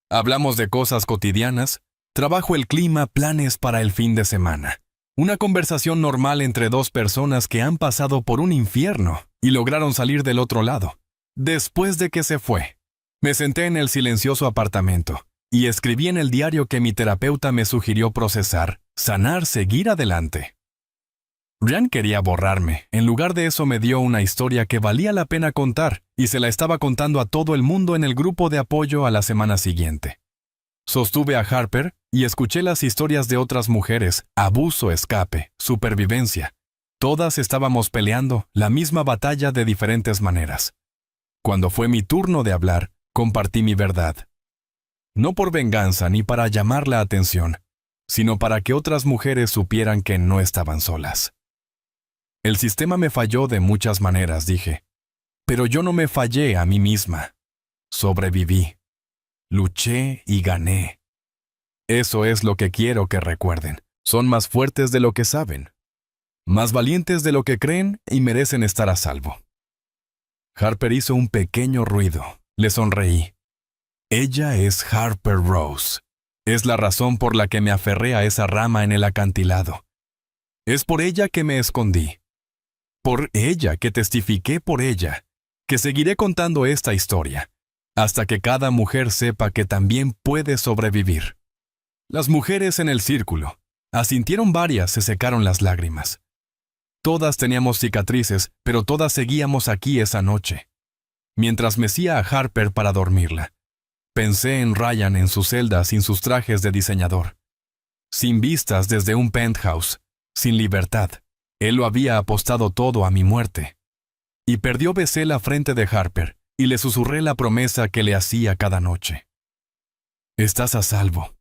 [SPEAKER 1] Hablamos de cosas cotidianas, trabajo, el clima, planes para el fin de semana. Una conversación normal entre dos personas que han pasado por un infierno y lograron salir del otro lado. Después de que se fue, me senté en el silencioso apartamento y escribí en el diario que mi terapeuta me sugirió procesar, sanar, seguir adelante. Ryan quería borrarme. En lugar de eso me dio una historia que valía la pena contar y se la estaba contando a todo el mundo en el grupo de apoyo a la semana siguiente. Sostuve a Harper y escuché las historias de otras mujeres, abuso, escape, supervivencia. Todas estábamos peleando la misma batalla de diferentes maneras. Cuando fue mi turno de hablar, compartí mi verdad. No por venganza ni para llamar la atención, sino para que otras mujeres supieran que no estaban solas. El sistema me falló de muchas maneras, dije. Pero yo no me fallé a mí misma. Sobreviví. Luché y gané. Eso es lo que quiero que recuerden. Son más fuertes de lo que saben. Más valientes de lo que creen y merecen estar a salvo. Harper hizo un pequeño ruido. Le sonreí. Ella es Harper Rose. Es la razón por la que me aferré a esa rama en el acantilado. Es por ella que me escondí. Por ella que testifiqué por ella, que seguiré contando esta historia, hasta que cada mujer sepa que también puede sobrevivir. Las mujeres en el círculo asintieron, varias se secaron las lágrimas. Todas teníamos cicatrices, pero todas seguíamos aquí esa noche. Mientras mecía a Harper para dormirla, pensé en Ryan en su celda sin sus trajes de diseñador, sin vistas desde un penthouse, sin libertad. Él lo había apostado todo a mi muerte. Y perdió. Besé la frente de Harper y le susurré la promesa que le hacía cada noche. Estás a salvo.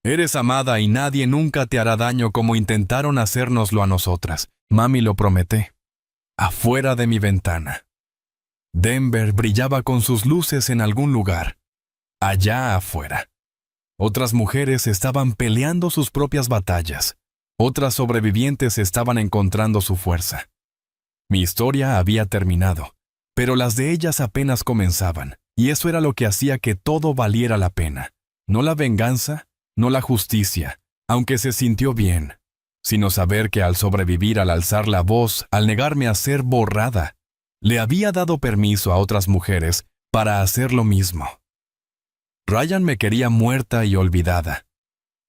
[SPEAKER 1] Eres amada y nadie nunca te hará daño como intentaron hacérnoslo a nosotras. Mami, lo prometé. Afuera de mi ventana. Denver brillaba con sus luces en algún lugar. Allá afuera. Otras mujeres estaban peleando sus propias batallas. Otras sobrevivientes estaban encontrando su fuerza. Mi historia había terminado, pero las de ellas apenas comenzaban, y eso era lo que hacía que todo valiera la pena. No la venganza, no la justicia, aunque se sintió bien, sino saber que al sobrevivir, al alzar la voz, al negarme a ser borrada, le había dado permiso a otras mujeres para hacer lo mismo. Ryan me quería muerta y olvidada.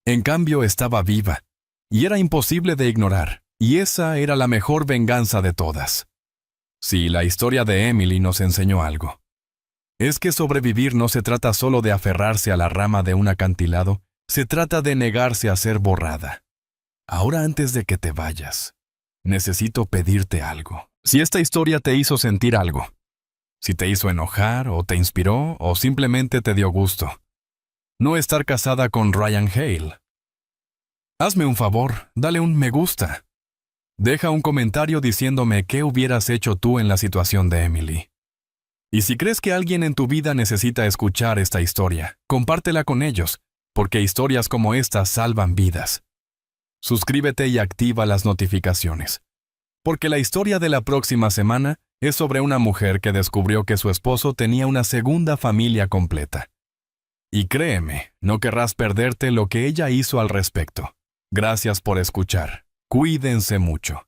[SPEAKER 1] En cambio, estaba viva. Y era imposible de ignorar, y esa era la mejor venganza de todas. Sí, la historia de Emily nos enseñó algo. Es que sobrevivir no se trata solo de aferrarse a la rama de un acantilado, se trata de negarse a ser borrada. Ahora, antes de que te vayas, necesito pedirte algo. Si esta historia te hizo sentir algo, si te hizo enojar o te inspiró o simplemente te dio gusto, no estar casada con Ryan Hale. Hazme un favor, dale un me gusta. Deja un comentario diciéndome qué hubieras hecho tú en la situación de Emily. Y si crees que alguien en tu vida necesita escuchar esta historia, compártela con ellos, porque historias como esta salvan vidas. Suscríbete y activa las notificaciones. Porque la historia de la próxima semana es sobre una mujer que descubrió que su esposo tenía una segunda familia completa. Y créeme, no querrás perderte lo que ella hizo al respecto. Gracias por escuchar. Cuídense mucho.